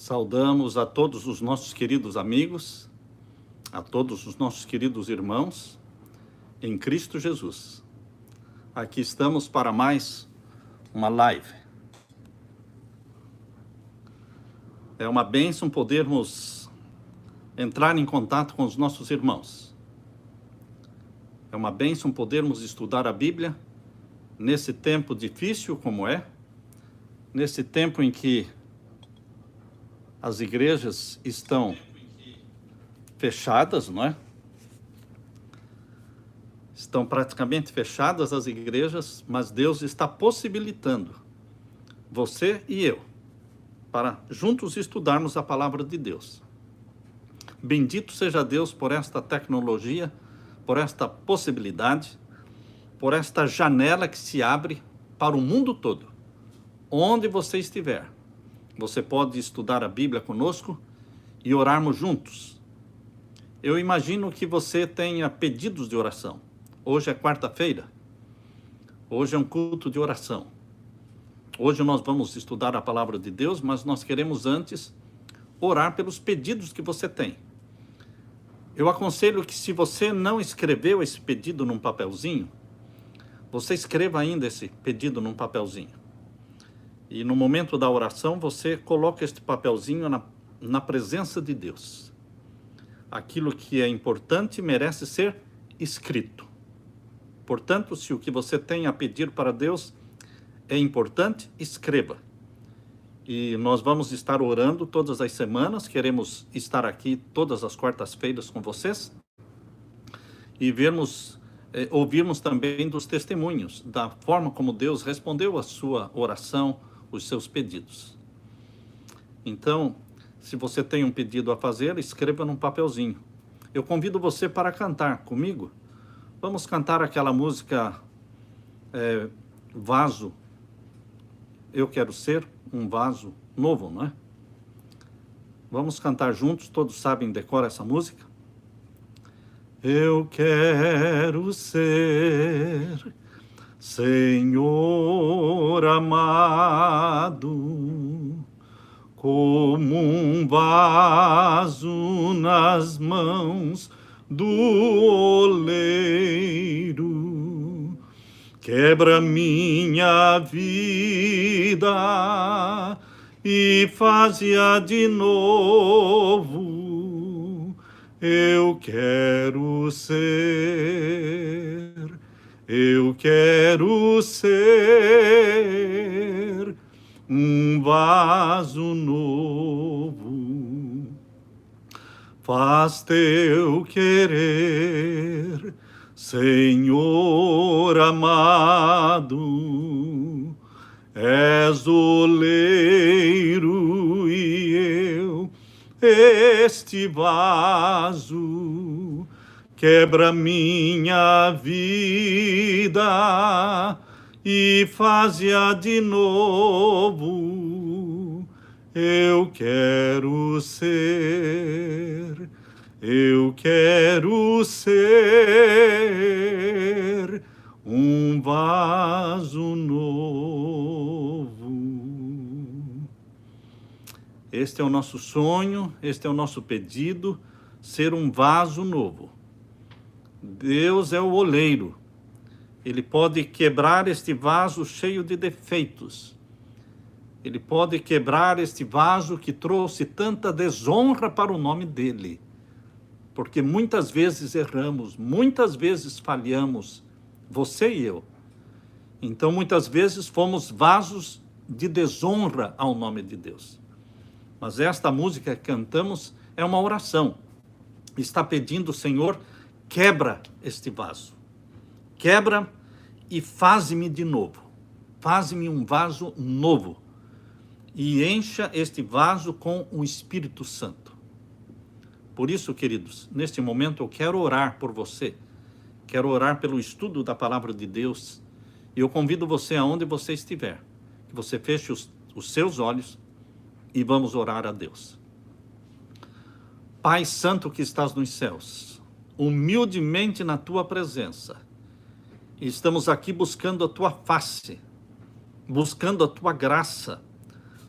Saudamos a todos os nossos queridos amigos, a todos os nossos queridos irmãos em Cristo Jesus. Aqui estamos para mais uma live. É uma bênção podermos entrar em contato com os nossos irmãos. É uma bênção podermos estudar a Bíblia nesse tempo difícil como é, nesse tempo em que as igrejas estão fechadas, não é? Estão praticamente fechadas as igrejas, mas Deus está possibilitando você e eu para juntos estudarmos a palavra de Deus. Bendito seja Deus por esta tecnologia, por esta possibilidade, por esta janela que se abre para o mundo todo. Onde você estiver, você pode estudar a Bíblia conosco e orarmos juntos. Eu imagino que você tenha pedidos de oração. Hoje é quarta-feira. Hoje é um culto de oração. Hoje nós vamos estudar a palavra de Deus, mas nós queremos antes orar pelos pedidos que você tem. Eu aconselho que, se você não escreveu esse pedido num papelzinho, você escreva ainda esse pedido num papelzinho. E no momento da oração, você coloca este papelzinho na presença de Deus. Aquilo que é importante merece ser escrito. Portanto, se o que você tem a pedir para Deus é importante, escreva. E nós vamos estar orando todas as semanas, queremos estar aqui todas as quartas-feiras com vocês e ouvirmos também dos testemunhos, da forma como Deus respondeu a sua oração, os seus pedidos. Então, se você tem um pedido a fazer, escreva num papelzinho. Eu convido você para cantar comigo. Vamos cantar aquela música Vaso. Eu quero ser um vaso novo, não é? Vamos cantar juntos, todos sabem, decora essa música? Eu quero ser, Senhor amado, como um vaso nas mãos do oleiro. Quebra minha vida e faz-a de novo. Eu quero ser um vaso novo. Faz teu querer, Senhor amado. És oleiro e eu este vaso. Quebra minha vida e faz-a de novo. Eu quero ser um vaso novo. Este é o nosso sonho, este é o nosso pedido, ser um vaso novo. Deus é o oleiro. Ele pode quebrar este vaso cheio de defeitos. Ele pode quebrar este vaso que trouxe tanta desonra para o nome dele. Porque muitas vezes erramos, muitas vezes falhamos, você e eu. Então, muitas vezes fomos vasos de desonra ao nome de Deus. Mas esta música que cantamos é uma oração. Está pedindo, Senhor, quebra este vaso. Quebra e faz-me de novo. Faz-me um vaso novo. E encha este vaso com o Espírito Santo. Por isso, queridos, neste momento eu quero orar por você. Quero orar pelo estudo da palavra de Deus. E eu convido você, aonde você estiver, que você feche os seus olhos e vamos orar a Deus. Pai Santo que estás nos céus, humildemente na tua presença, estamos aqui buscando a tua face, buscando a tua graça,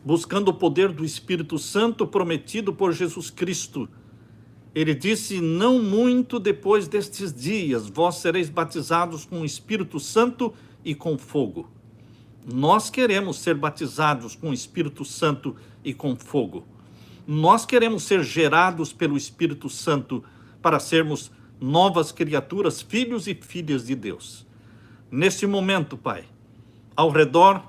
buscando o poder do Espírito Santo prometido por Jesus Cristo. Ele disse: não muito depois destes dias, vós sereis batizados com o Espírito Santo e com fogo. Nós queremos ser batizados com o Espírito Santo e com fogo. Nós queremos ser gerados pelo Espírito Santo para sermos novas criaturas, filhos e filhas de Deus. Neste momento, Pai, ao redor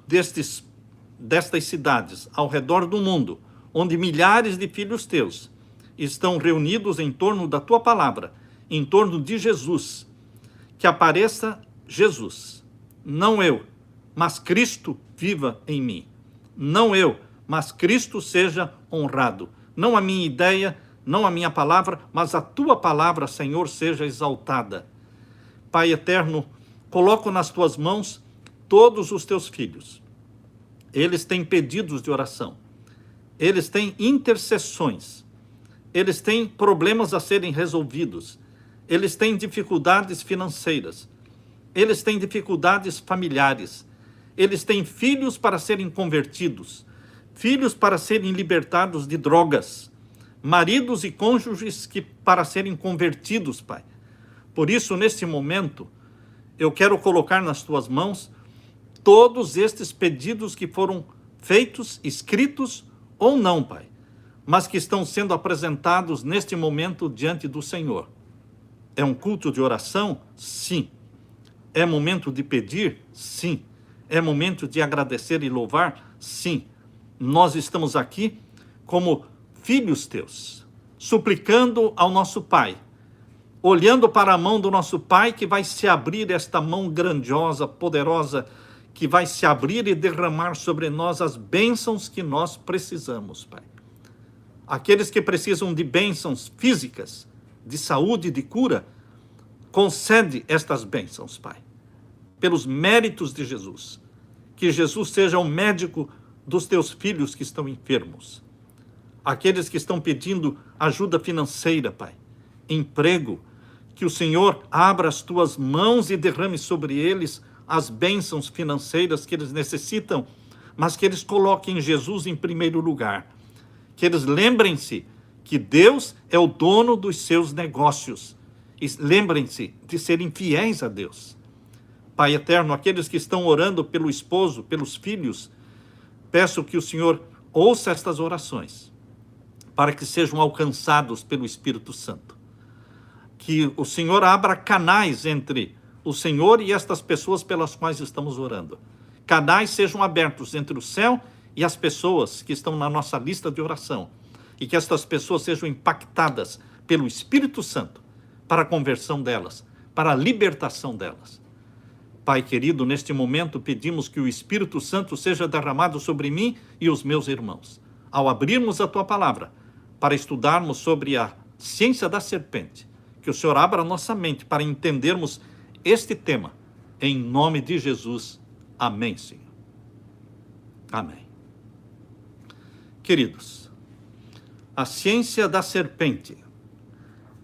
destas cidades, ao redor do mundo, onde milhares de filhos teus estão reunidos em torno da tua palavra, em torno de Jesus, que apareça Jesus, não eu, mas Cristo viva em mim. Não eu, mas Cristo seja honrado. Não a minha ideia, não a minha palavra, mas a tua palavra, Senhor, seja exaltada. Pai eterno, coloco nas tuas mãos todos os teus filhos. Eles têm pedidos de oração. Eles têm intercessões. Eles têm problemas a serem resolvidos. Eles têm dificuldades financeiras. Eles têm dificuldades familiares. Eles têm filhos para serem convertidos, filhos para serem libertados de drogas, maridos e cônjuges para serem convertidos, Pai. Por isso, neste momento, eu quero colocar nas tuas mãos todos estes pedidos que foram feitos, escritos ou não, Pai, mas que estão sendo apresentados neste momento diante do Senhor. É um culto de oração? Sim. É momento de pedir? Sim. É momento de agradecer e louvar? Sim. Nós estamos aqui como filhos teus, suplicando ao nosso Pai, olhando para a mão do nosso Pai, que vai se abrir, esta mão grandiosa, poderosa, que vai se abrir e derramar sobre nós as bênçãos que nós precisamos, Pai. Aqueles que precisam de bênçãos físicas, de saúde, de cura, concede estas bênçãos, Pai, pelos méritos de Jesus. Que Jesus seja o médico dos teus filhos que estão enfermos. Aqueles que estão pedindo ajuda financeira, Pai, emprego, que o Senhor abra as tuas mãos e derrame sobre eles as bênçãos financeiras que eles necessitam, mas que eles coloquem Jesus em primeiro lugar. Que eles lembrem-se que Deus é o dono dos seus negócios. E lembrem-se de serem fiéis a Deus. Pai eterno, aqueles que estão orando pelo esposo, pelos filhos, peço que o Senhor ouça estas orações, para que sejam alcançados pelo Espírito Santo. Que o Senhor abra canais entre o Senhor e estas pessoas pelas quais estamos orando. Canais sejam abertos entre o céu e as pessoas que estão na nossa lista de oração. E que estas pessoas sejam impactadas pelo Espírito Santo para a conversão delas, para a libertação delas. Pai querido, neste momento pedimos que o Espírito Santo seja derramado sobre mim e os meus irmãos. Ao abrirmos a tua palavra, para estudarmos sobre a ciência da serpente, que o Senhor abra a nossa mente para entendermos este tema. Em nome de Jesus. Amém, Senhor. Amém. Queridos, a ciência da serpente.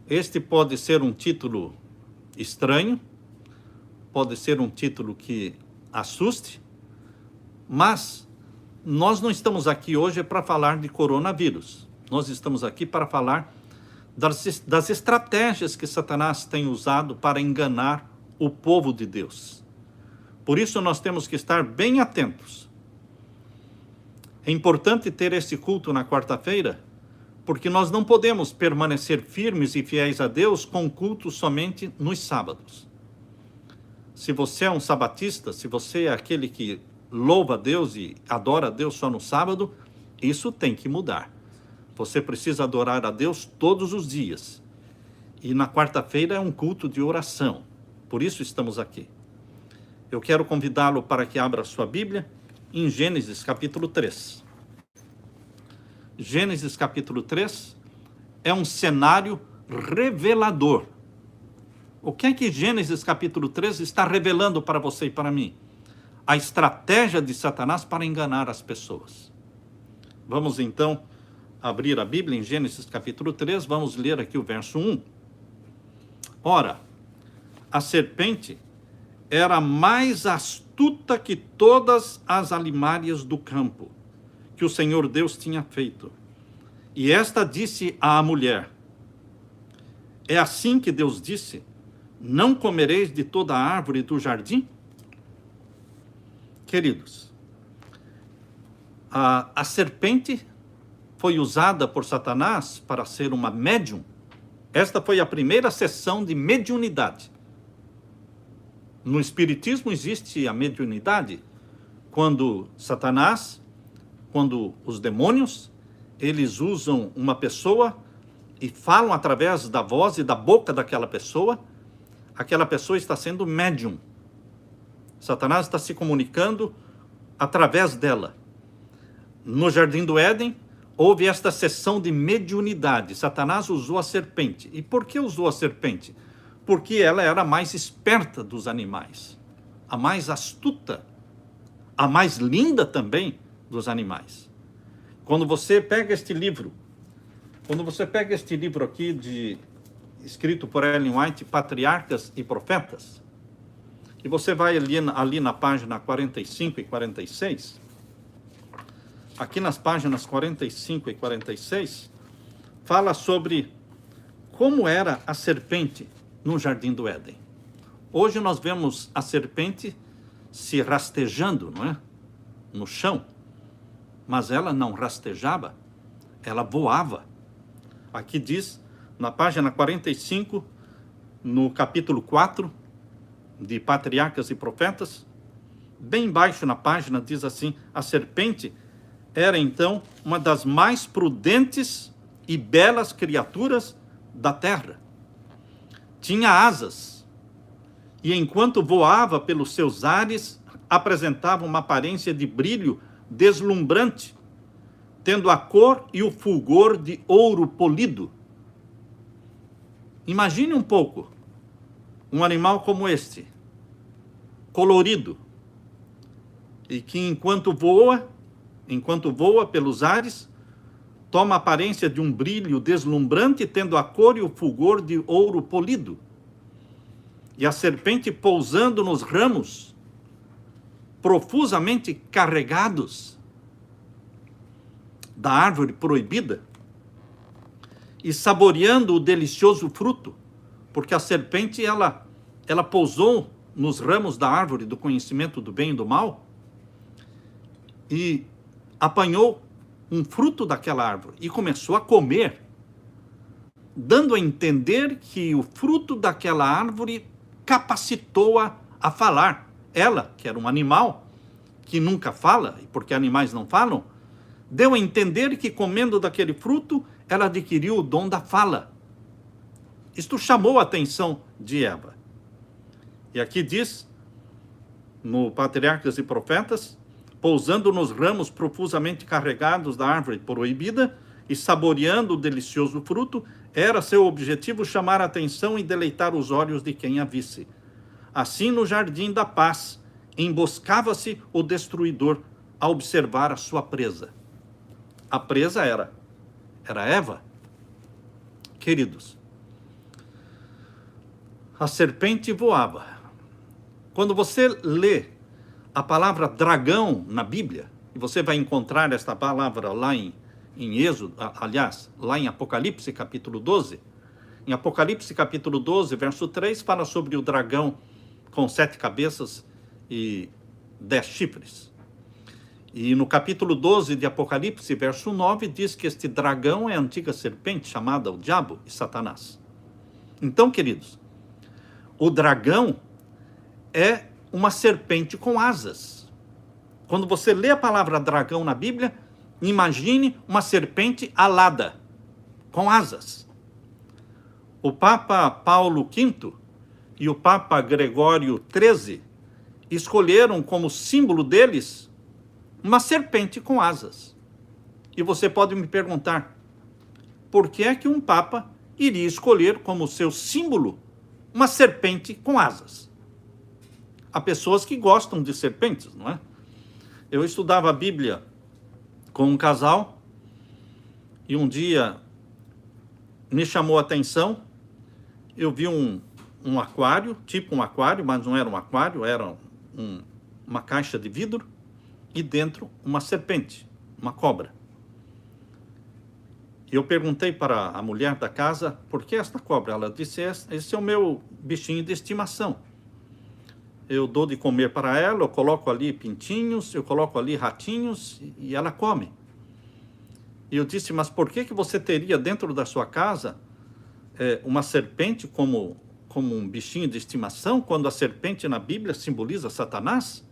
Este pode ser um título estranho, pode ser um título que assuste, mas nós não estamos aqui hoje para falar de coronavírus. Nós estamos aqui para falar das estratégias que Satanás tem usado para enganar o povo de Deus. Por isso nós temos que estar bem atentos. É importante ter esse culto na quarta-feira, porque nós não podemos permanecer firmes e fiéis a Deus com culto somente nos sábados. Se você é um sabatista, se você é aquele que louva a Deus e adora a Deus só no sábado, isso tem que mudar. Você precisa adorar a Deus todos os dias. E na quarta-feira é um culto de oração. Por isso estamos aqui. Eu quero convidá-lo para que abra a sua Bíblia em Gênesis capítulo 3. Gênesis capítulo 3 é um cenário revelador. O que é que Gênesis capítulo 3 está revelando para você e para mim? A estratégia de Satanás para enganar as pessoas. Vamos então abrir a Bíblia em Gênesis capítulo 3, vamos ler aqui o verso 1. Ora, a serpente era mais astuta astuta que todas as alimárias do campo que o Senhor Deus tinha feito. E esta disse à mulher: é assim que Deus disse: não comereis de toda a árvore do jardim? Queridos, a serpente foi usada por Satanás para ser uma médium. Esta foi a primeira sessão de mediunidade. No Espiritismo existe a mediunidade quando Satanás, quando os demônios, eles usam uma pessoa e falam através da voz e da boca daquela pessoa. Aquela pessoa está sendo médium. Satanás está se comunicando através dela. No Jardim do Éden, houve esta sessão de mediunidade. Satanás usou a serpente. E por que usou a serpente? Porque ela era a mais esperta dos animais, a mais astuta, a mais linda também dos animais. Quando você pega este livro aqui, escrito por Ellen White, Patriarcas e Profetas, e você vai ali na página 45 e 46, aqui nas páginas 45 e 46, fala sobre como era a serpente no Jardim do Éden. Hoje nós vemos a serpente se rastejando, não é? No chão. Mas ela não rastejava, ela voava. Aqui diz, na página 45, no capítulo 4, de Patriarcas e Profetas, bem embaixo na página diz assim: a serpente era então uma das mais prudentes e belas criaturas da terra. Tinha asas, e enquanto voava pelos seus ares, apresentava uma aparência de brilho deslumbrante, tendo a cor e o fulgor de ouro polido. Imagine um pouco um animal como este, colorido, e que enquanto voa pelos ares, toma a aparência de um brilho deslumbrante, tendo a cor e o fulgor de ouro polido. E a serpente pousando nos ramos, profusamente carregados da árvore proibida, e saboreando o delicioso fruto, porque a serpente, ela pousou nos ramos da árvore do conhecimento do bem e do mal, e apanhou um fruto daquela árvore e começou a comer, dando a entender que o fruto daquela árvore capacitou-a a falar. Ela, que era um animal que nunca fala, porque animais não falam, deu a entender que comendo daquele fruto, ela adquiriu o dom da fala. Isto chamou a atenção de Eva. E aqui diz, no Patriarcas e Profetas, pousando nos ramos profusamente carregados da árvore proibida e saboreando o delicioso fruto, era seu objetivo chamar a atenção e deleitar os olhos de quem a visse. Assim, no jardim da paz, emboscava-se o destruidor a observar a sua presa. A presa era Eva. Queridos, a serpente voava. Quando você lê a palavra dragão na Bíblia, e você vai encontrar esta palavra lá em Êxodo, aliás, lá em Apocalipse capítulo 12, em Apocalipse capítulo 12, verso 3, fala sobre o dragão com 7 cabeças e 10 chifres. E no capítulo 12 de Apocalipse, verso 9, diz que este dragão é a antiga serpente chamada o diabo e Satanás. Então, queridos, o dragão é uma serpente com asas. Quando você lê a palavra dragão na Bíblia, imagine uma serpente alada, com asas. O Papa Paulo V e o Papa Gregório XIII escolheram como símbolo deles uma serpente com asas. E você pode me perguntar, por que é que um Papa iria escolher como seu símbolo uma serpente com asas? Há pessoas que gostam de serpentes, não é? Eu estudava a Bíblia com um casal e um dia me chamou a atenção. Eu vi um aquário, tipo um aquário, mas não era um aquário, era uma caixa de vidro e dentro uma serpente, uma cobra. Eu perguntei para a mulher da casa, por que esta cobra? Ela disse, esse é o meu bichinho de estimação. Eu dou de comer para ela, eu coloco ali pintinhos, eu coloco ali ratinhos e ela come. E eu disse, mas por que você teria dentro da sua casa uma serpente como um bichinho de estimação, quando a serpente na Bíblia simboliza Satanás?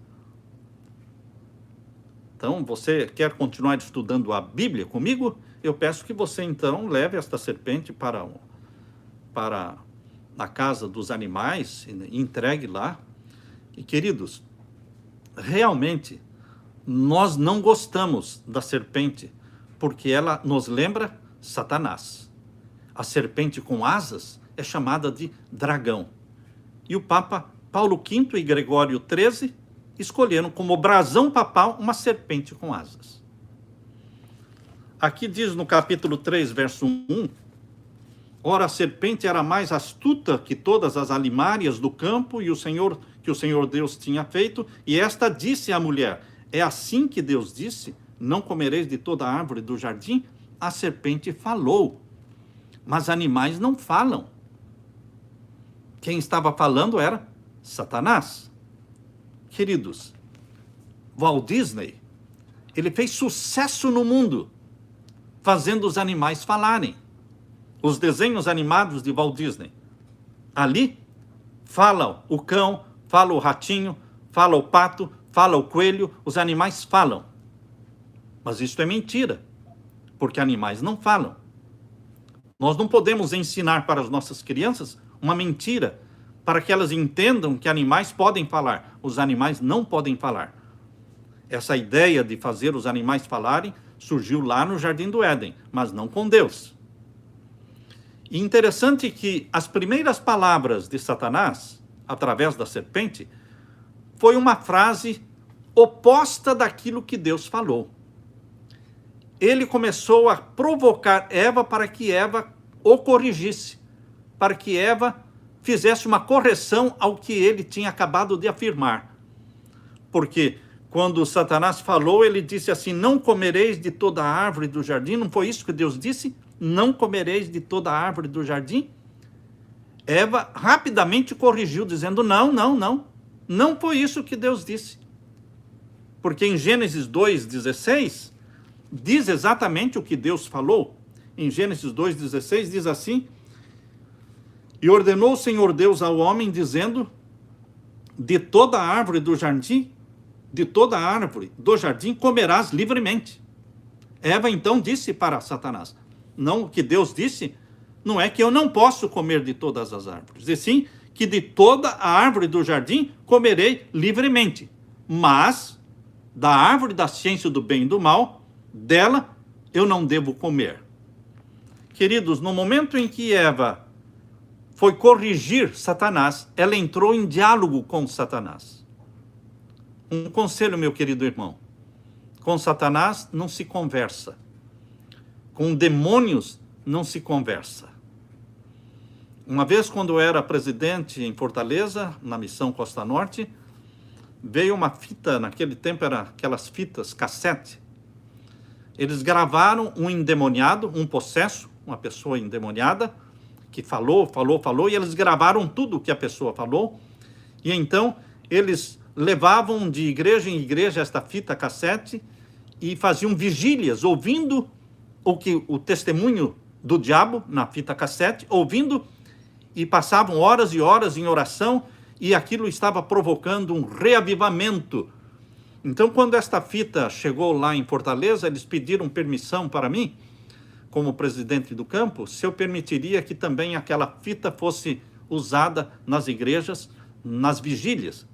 Então, você quer continuar estudando a Bíblia comigo? Eu peço que você, então, leve esta serpente para a casa dos animais e entregue lá. E, queridos, realmente, nós não gostamos da serpente, porque ela nos lembra Satanás. A serpente com asas é chamada de dragão. E o Papa Paulo V e Gregório XIII escolheram como brasão papal uma serpente com asas. Aqui diz no capítulo 3, verso 1, ora, a serpente era mais astuta que todas as alimárias do campo que o Senhor Deus tinha feito, e esta disse à mulher, é assim que Deus disse, não comereis de toda a árvore do jardim? A serpente falou, mas animais não falam. Quem estava falando era Satanás. Queridos, Walt Disney, ele fez sucesso no mundo, fazendo os animais falarem. Os desenhos animados de Walt Disney. Ali, fala o cão, fala o ratinho, fala o pato, fala o coelho, os animais falam. Mas isso é mentira, porque animais não falam. Nós não podemos ensinar para as nossas crianças uma mentira, para que elas entendam que animais podem falar. Os animais não podem falar. Essa ideia de fazer os animais falarem surgiu lá no Jardim do Éden, mas não com Deus. E interessante que as primeiras palavras de Satanás, através da serpente, foi uma frase oposta daquilo que Deus falou. Ele começou a provocar Eva para que Eva o corrigisse, para que Eva fizesse uma correção ao que ele tinha acabado de afirmar. Porque quando Satanás falou, ele disse assim, não comereis de toda a árvore do jardim, não foi isso que Deus disse? Não comereis de toda a árvore do jardim? Eva rapidamente corrigiu, dizendo, não foi isso que Deus disse. Porque em Gênesis 2,16, diz exatamente o que Deus falou. Em Gênesis 2,16 diz assim, e ordenou o Senhor Deus ao homem, dizendo, de toda a árvore do jardim, comerás livremente. Eva então disse para Satanás, não, o que Deus disse, não é que eu não posso comer de todas as árvores, e sim que de toda a árvore do jardim comerei livremente, mas da árvore da ciência do bem e do mal, dela eu não devo comer. Queridos, no momento em que Eva foi corrigir Satanás, ela entrou em diálogo com Satanás. Um conselho, meu querido irmão, com Satanás não se conversa, com demônios não se conversa. Uma vez, quando eu era presidente em Fortaleza, na missão Costa Norte, veio uma fita, naquele tempo eram aquelas fitas cassete. Eles gravaram um endemoniado, um possesso, uma pessoa endemoniada, que falou, e eles gravaram tudo o que a pessoa falou, e então eles levavam de igreja em igreja esta fita cassete e faziam vigílias, ouvindo o testemunho do diabo na fita cassete, ouvindo, e passavam horas e horas em oração, e aquilo estava provocando um reavivamento. Então, quando esta fita chegou lá em Fortaleza, eles pediram permissão para mim, como presidente do campo, se eu permitiria que também aquela fita fosse usada nas igrejas, nas vigílias.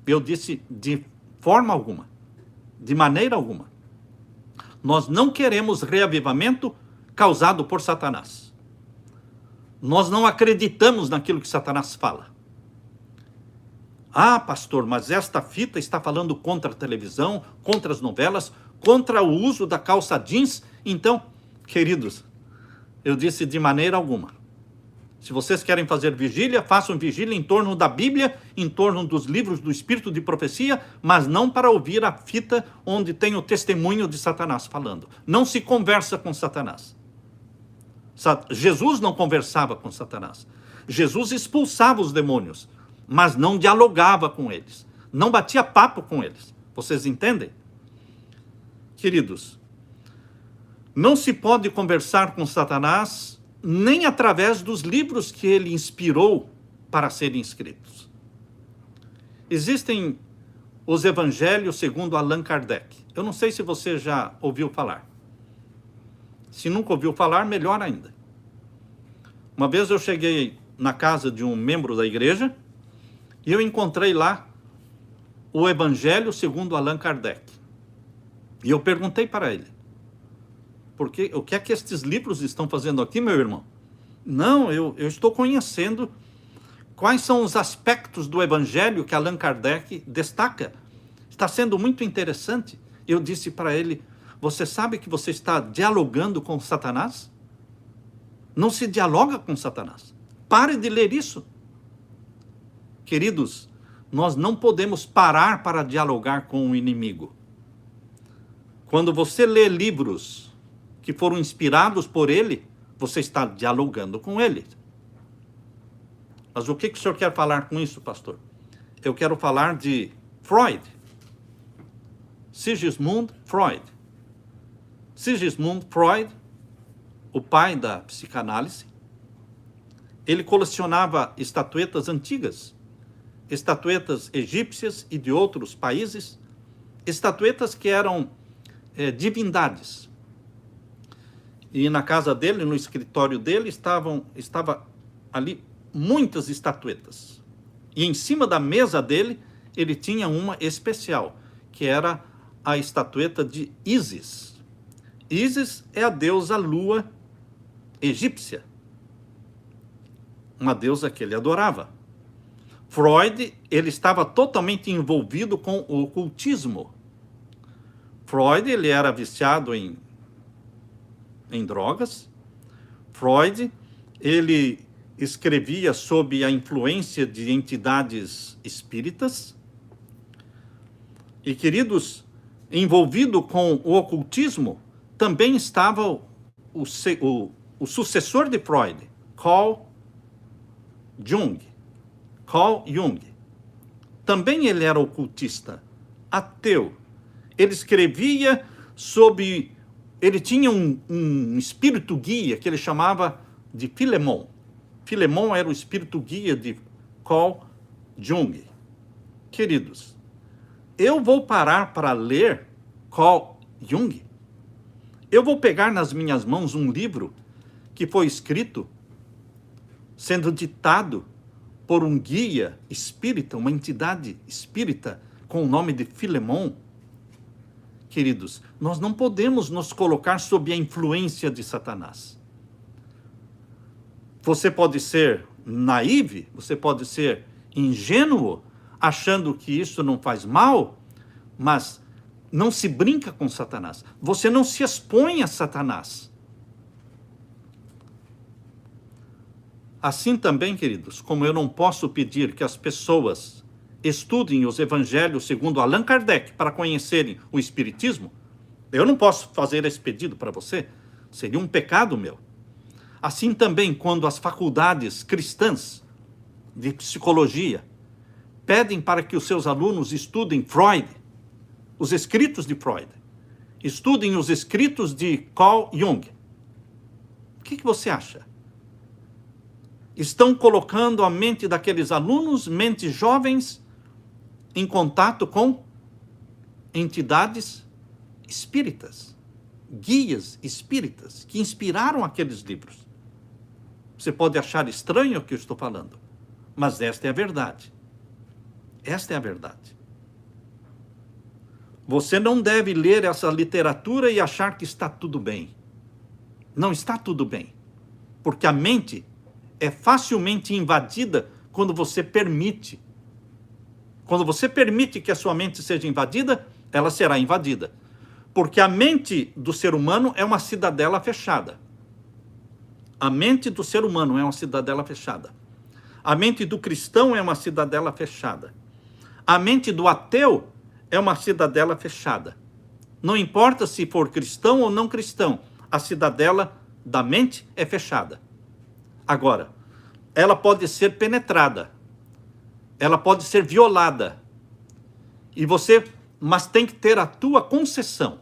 Eu disse, de forma alguma, de maneira alguma. Nós não queremos reavivamento causado por Satanás. Nós não acreditamos naquilo que Satanás fala. Ah, pastor, mas esta fita está falando contra a televisão, contra as novelas, contra o uso da calça jeans. Então, queridos, eu disse de maneira alguma. Se vocês querem fazer vigília, façam vigília em torno da Bíblia, em torno dos livros do Espírito de profecia, mas não para ouvir a fita onde tem o testemunho de Satanás falando. Não se conversa com Satanás. Jesus não conversava com Satanás. Jesus expulsava os demônios, mas não dialogava com eles. Não batia papo com eles. Vocês entendem? Queridos, não se pode conversar com Satanás nem através dos livros que ele inspirou para serem escritos. Existem os evangelhos segundo Allan Kardec. Eu não sei se você já ouviu falar. Se nunca ouviu falar, melhor ainda. Uma vez eu cheguei na casa de um membro da igreja e eu encontrei lá o evangelho segundo Allan Kardec. E eu perguntei para ele, porque o que é que estes livros estão fazendo aqui, meu irmão? Não, eu estou conhecendo quais são os aspectos do evangelho que Allan Kardec destaca. Está sendo muito interessante. Eu disse para ele, você sabe que você está dialogando com Satanás? Não se dialoga com Satanás. Pare de ler isso. Queridos, nós não podemos parar para dialogar com o inimigo. Quando você lê livros que foram inspirados por ele, você está dialogando com ele. Mas o que o senhor quer falar com isso, pastor? Eu quero falar de Freud. Sigismund Freud. Sigismund Freud, o pai da psicanálise, ele colecionava estatuetas antigas, estatuetas egípcias e de outros países, estatuetas que eram divindades. E na casa dele, no escritório dele, estava ali muitas estatuetas. E em cima da mesa dele, ele tinha uma especial, que era a estatueta de Ísis. Ísis é a deusa lua egípcia. Uma deusa que ele adorava. Freud, ele estava totalmente envolvido com o ocultismo. Freud, ele era viciado em drogas. Freud, ele escrevia sob a influência de entidades espíritas. E, queridos, envolvido com o ocultismo, também estava o sucessor de Freud, Carl Jung. Carl Jung. Também ele era ocultista, ateu. Ele escrevia sob... Ele tinha um espírito guia que ele chamava de Filemon. Filemon era o espírito guia de Carl Jung. Queridos, eu vou parar para ler Carl Jung? Eu vou pegar nas minhas mãos um livro que foi escrito, sendo ditado por um guia espírita, uma entidade espírita com o nome de Filemon? Queridos, nós não podemos nos colocar sob a influência de Satanás. Você pode ser naive, você pode ser ingênuo, achando que isso não faz mal, mas não se brinca com Satanás. Você não se expõe a Satanás. Assim também, queridos, como eu não posso pedir que as pessoas estudem os evangelhos segundo Allan Kardec para conhecerem o espiritismo, eu não posso fazer esse pedido para você, seria um pecado meu. Assim também, quando as faculdades cristãs de psicologia pedem para que os seus alunos estudem Freud, os escritos de Freud, estudem os escritos de Carl Jung, o que você acha? Estão colocando a mente daqueles alunos, mentes jovens, em contato com entidades espíritas, guias espíritas, que inspiraram aqueles livros. Você pode achar estranho o que eu estou falando, mas esta é a verdade. Esta é a verdade. Você não deve ler essa literatura e achar que está tudo bem. Não está tudo bem, porque a mente é facilmente invadida quando você permite. Quando você permite que a sua mente seja invadida, ela será invadida. Porque a mente do ser humano é uma cidadela fechada. A mente do ser humano é uma cidadela fechada. A mente do cristão é uma cidadela fechada. A mente do ateu é uma cidadela fechada. Não importa se for cristão ou não cristão, a cidadela da mente é fechada. Agora, ela pode ser penetrada, ela pode ser violada, mas tem que ter a tua concessão.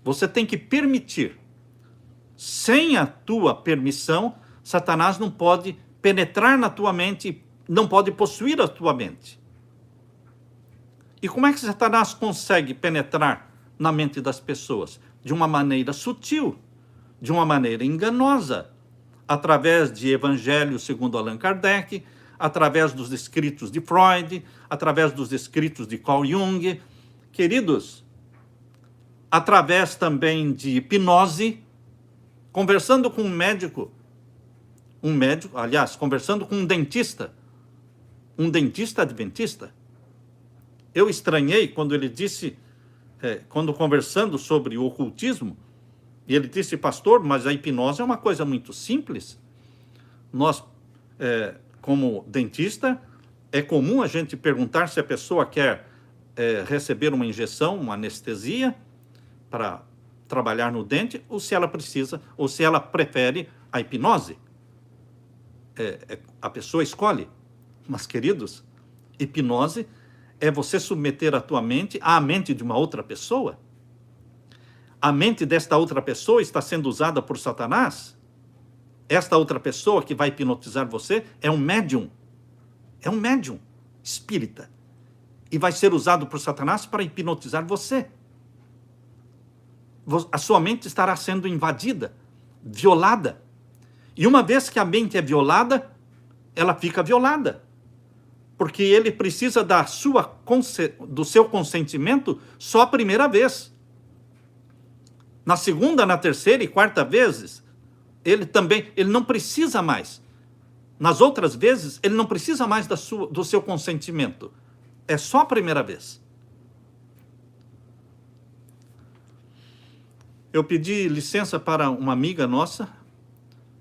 Você tem que permitir. Sem a tua permissão, Satanás não pode penetrar na tua mente, não pode possuir a tua mente. E como é que Satanás consegue penetrar na mente das pessoas? De uma maneira sutil, de uma maneira enganosa, através de evangelhos segundo Allan Kardec, através dos escritos de Freud, através dos escritos de Carl Jung, queridos, através também de hipnose, conversando com um médico, conversando com um dentista adventista. Eu estranhei quando ele disse, quando conversando sobre o ocultismo, e ele disse, pastor, mas a hipnose é uma coisa muito simples. Nós, como dentista, é comum a gente perguntar se a pessoa quer receber uma injeção, uma anestesia, para trabalhar no dente, ou se ela precisa, ou se ela prefere a hipnose. A pessoa escolhe. Mas, queridos, hipnose é você submeter a tua mente à mente de uma outra pessoa. A mente desta outra pessoa está sendo usada por Satanás. Esta outra pessoa que vai hipnotizar você é um médium espírita, e vai ser usado por Satanás para hipnotizar você. A sua mente estará sendo invadida, violada. E uma vez que a mente é violada, ela fica violada. Porque ele precisa do seu consentimento só a primeira vez. Na segunda, na terceira e quarta vezes, ele não precisa mais. Nas outras vezes, ele não precisa mais do seu consentimento. É só a primeira vez. Eu pedi licença para uma amiga nossa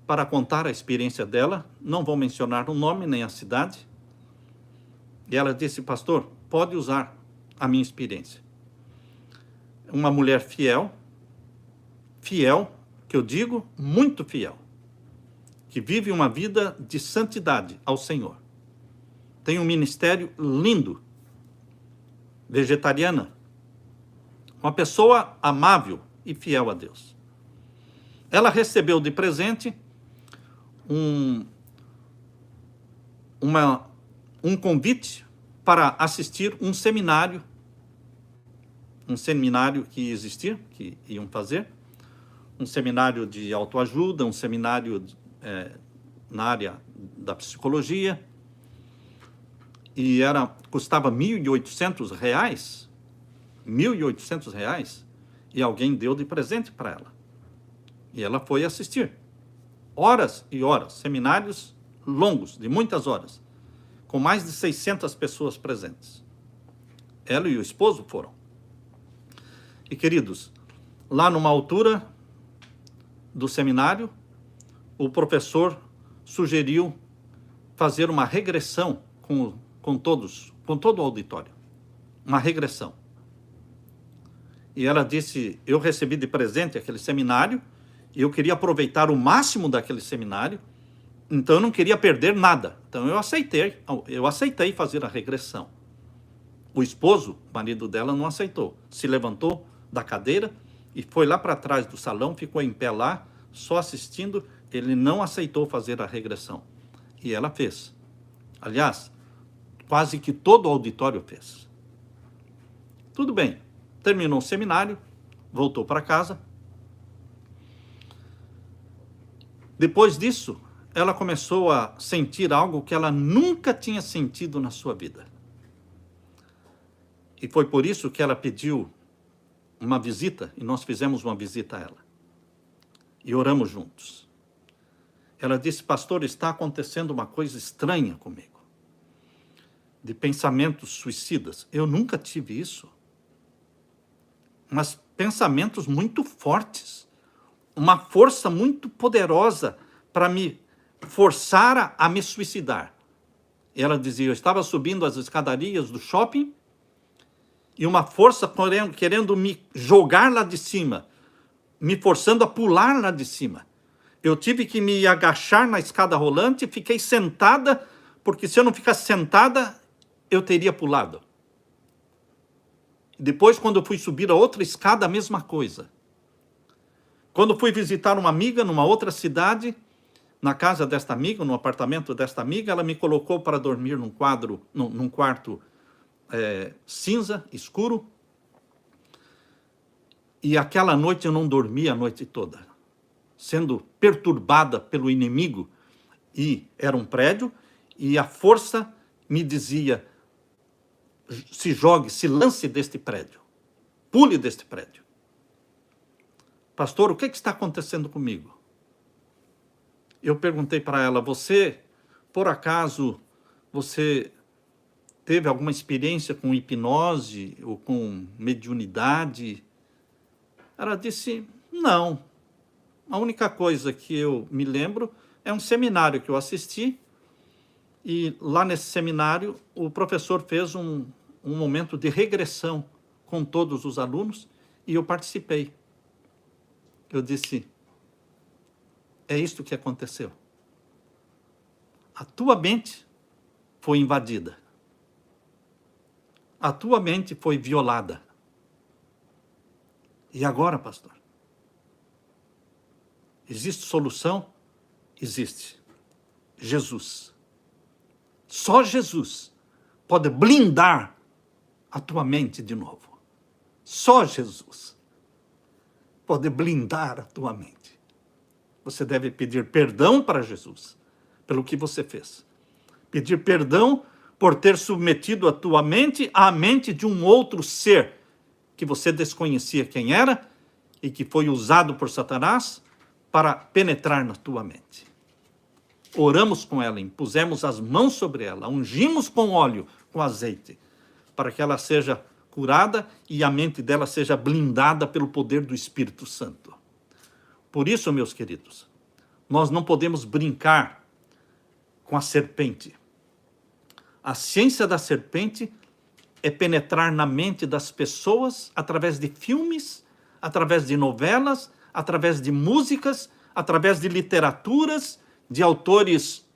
para contar a experiência dela. Não vou mencionar o nome nem a cidade. E ela disse, pastor, pode usar a minha experiência. Uma mulher fiel, que eu digo, muito fiel, que vive uma vida de santidade ao Senhor. Tem um ministério lindo, vegetariana, uma pessoa amável e fiel a Deus. Ela recebeu de presente um convite para assistir um seminário que existia, que iam fazer, um seminário de autoajuda, um seminário na área da psicologia, e custava R$ 1.800, e alguém deu de presente para ela. E ela foi assistir. Horas e horas, seminários longos, de muitas horas, com mais de 600 pessoas presentes. Ela e o esposo foram. E, queridos, lá numa altura do seminário, o professor sugeriu fazer uma regressão com todo o auditório. Uma regressão. E ela disse, eu recebi de presente aquele seminário, e eu queria aproveitar o máximo daquele seminário, então eu não queria perder nada. Então eu aceitei fazer a regressão. O esposo, o marido dela, não aceitou. Se levantou da cadeira e foi lá para trás do salão, ficou em pé lá, só assistindo. Ele não aceitou fazer a regressão. E ela fez. Aliás, quase que todo o auditório fez. Tudo bem. Terminou o seminário, voltou para casa. Depois disso, ela começou a sentir algo que ela nunca tinha sentido na sua vida. E foi por isso que ela pediu uma visita, e nós fizemos uma visita a ela. E oramos juntos. Ela disse, pastor, está acontecendo uma coisa estranha comigo. De pensamentos suicidas. Eu nunca tive isso. Mas pensamentos muito fortes. Uma força muito poderosa para me forçar a me suicidar. Ela dizia, eu estava subindo as escadarias do shopping e uma força querendo me jogar lá de cima, me forçando a pular lá de cima. Eu tive que me agachar na escada rolante e fiquei sentada, porque se eu não ficasse sentada, eu teria pulado. Depois, quando eu fui subir a outra escada, a mesma coisa. Quando fui visitar uma amiga numa outra cidade, na casa desta amiga, no apartamento desta amiga, ela me colocou para dormir num quarto cinza, escuro. E aquela noite eu não dormi a noite toda, sendo perturbada pelo inimigo. E era um prédio, e a força me dizia, se jogue, se lance deste prédio, pule deste prédio. Pastor, o que está acontecendo comigo? Eu perguntei para ela, por acaso, você teve alguma experiência com hipnose ou com mediunidade? Ela disse, não. A única coisa que eu me lembro é um seminário que eu assisti, e lá nesse seminário o professor fez um momento de regressão com todos os alunos, e eu participei. Eu disse, é isto que aconteceu. A tua mente foi invadida. A tua mente foi violada. E agora, pastor? Existe solução? Existe. Jesus. Só Jesus pode blindar a tua mente de novo. Só Jesus pode blindar a tua mente. Você deve pedir perdão para Jesus pelo que você fez. Pedir perdão por ter submetido a tua mente à mente de um outro ser que você desconhecia quem era e que foi usado por Satanás para penetrar na tua mente. Oramos com ela, impusemos as mãos sobre ela, ungimos com óleo, com azeite, para que ela seja curada e a mente dela seja blindada pelo poder do Espírito Santo. Por isso, meus queridos, nós não podemos brincar com a serpente. A ciência da serpente é penetrar na mente das pessoas através de filmes, através de novelas, através de músicas, através de literaturas, de autores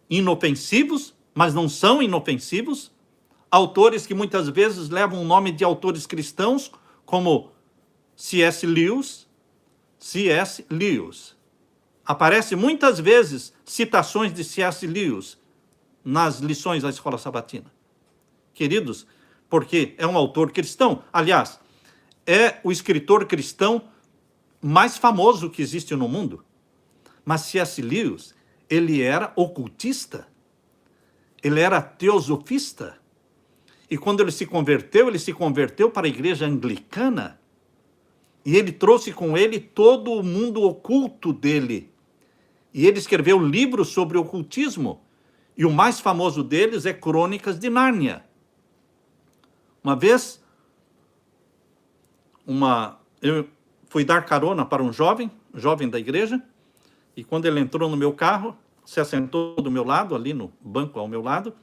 inofensivos, mas não são inofensivos, autores que muitas vezes levam o nome de autores cristãos, como C.S. Lewis. Aparece muitas vezes citações de C.S. Lewis nas lições da escola sabatina. Queridos, porque é um autor cristão. Aliás, é o escritor cristão mais famoso que existe no mundo. Mas C.S. Lewis, ele era ocultista, ele era teosofista. E quando ele se converteu para a igreja anglicana, e ele trouxe com ele todo o mundo oculto dele. E ele escreveu livros sobre ocultismo, e o mais famoso deles é Crônicas de Nárnia. Uma vez, eu fui dar carona para um jovem da igreja, e quando ele entrou no meu carro, se assentou do meu lado, ali no banco ao meu lado,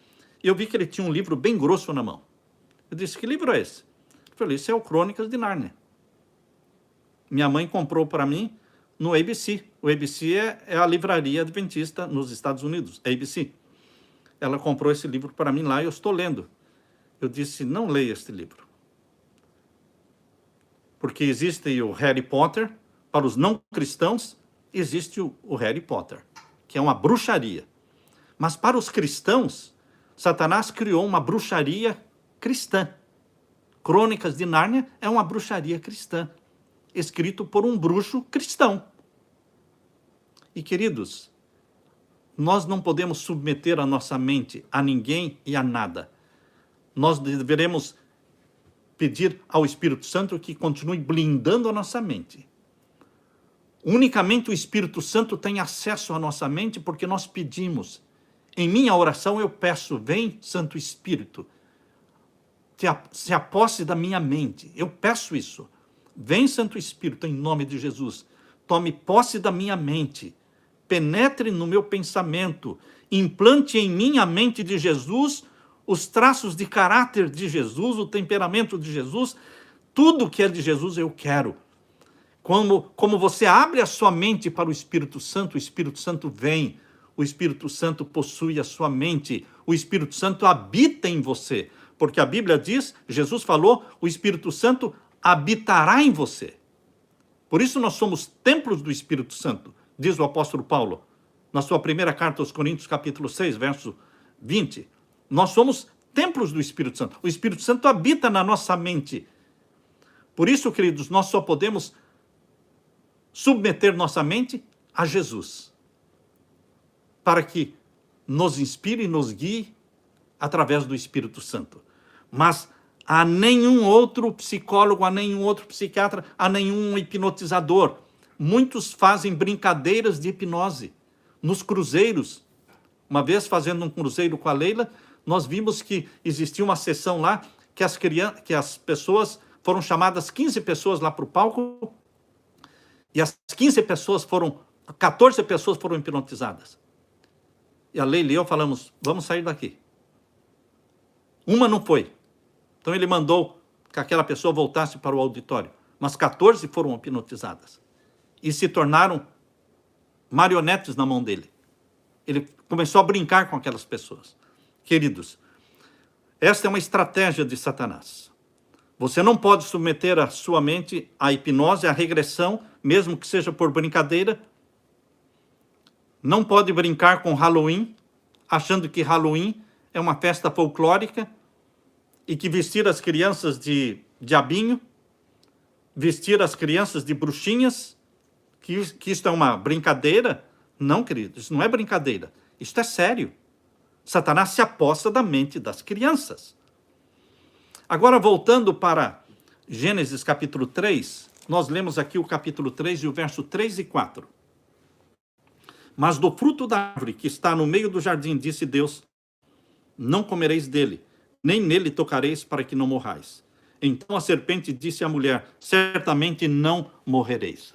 e eu vi que ele tinha um livro bem grosso na mão. Eu disse, que livro é esse? Eu falei, esse é o Crônicas de Nárnia. Minha mãe comprou para mim no ABC. O ABC é a livraria adventista nos Estados Unidos, ABC. Ela comprou esse livro para mim lá e eu estou lendo. Eu disse, não leia este livro. Porque existe o Harry Potter, para os não cristãos, existe o Harry Potter, que é uma bruxaria. Mas para os cristãos, Satanás criou uma bruxaria cristã. Crônicas de Nárnia é uma bruxaria cristã, escrito por um bruxo cristão. E, queridos, nós não podemos submeter a nossa mente a ninguém e a nada. Nós deveremos pedir ao Espírito Santo que continue blindando a nossa mente. Unicamente o Espírito Santo tem acesso à nossa mente porque nós pedimos. Em minha oração eu peço, vem Santo Espírito, se aposse da minha mente. Eu peço isso. Vem Santo Espírito, em nome de Jesus. Tome posse da minha mente. penetre no meu pensamento, implante em mim a mente de Jesus, os traços de caráter de Jesus, o temperamento de Jesus, tudo que é de Jesus eu quero. Como você abre a sua mente para o Espírito Santo vem, o Espírito Santo possui a sua mente, o Espírito Santo habita em você, porque a Bíblia diz, Jesus falou, o Espírito Santo habitará em você. Por isso nós somos templos do Espírito Santo, diz o apóstolo Paulo, na sua primeira carta aos Coríntios, capítulo 6, verso 20. Nós somos templos do Espírito Santo. O Espírito Santo habita na nossa mente. Por isso, queridos, nós só podemos submeter nossa mente a Jesus, para que nos inspire e nos guie através do Espírito Santo. Mas a nenhum outro psicólogo, a nenhum outro psiquiatra, a nenhum hipnotizador. Muitos fazem brincadeiras de hipnose nos cruzeiros. Uma vez, fazendo um cruzeiro com a Leila, nós vimos que existia uma sessão lá que as pessoas foram chamadas, 15 pessoas lá para o palco, e as 14 pessoas foram hipnotizadas. E a Leila e eu falamos, vamos sair daqui. Uma não foi. Então ele mandou que aquela pessoa voltasse para o auditório. Mas 14 foram hipnotizadas. E se tornaram marionetes na mão dele. Ele começou a brincar com aquelas pessoas. Queridos, esta é uma estratégia de Satanás. Você não pode submeter a sua mente à hipnose, à regressão, mesmo que seja por brincadeira. Não pode brincar com Halloween, achando que Halloween é uma festa folclórica e que vestir as crianças de diabinho, vestir as crianças de bruxinhas, que isto é uma brincadeira. Não, queridos, isso não é brincadeira. Isto é sério. Satanás se aposta da mente das crianças. Agora, voltando para Gênesis capítulo 3, nós lemos aqui o capítulo 3 e o verso 3 e 4. Mas do fruto da árvore que está no meio do jardim, disse Deus, não comereis dele, nem nele tocareis para que não morrais. Então a serpente disse à mulher, certamente não morrereis.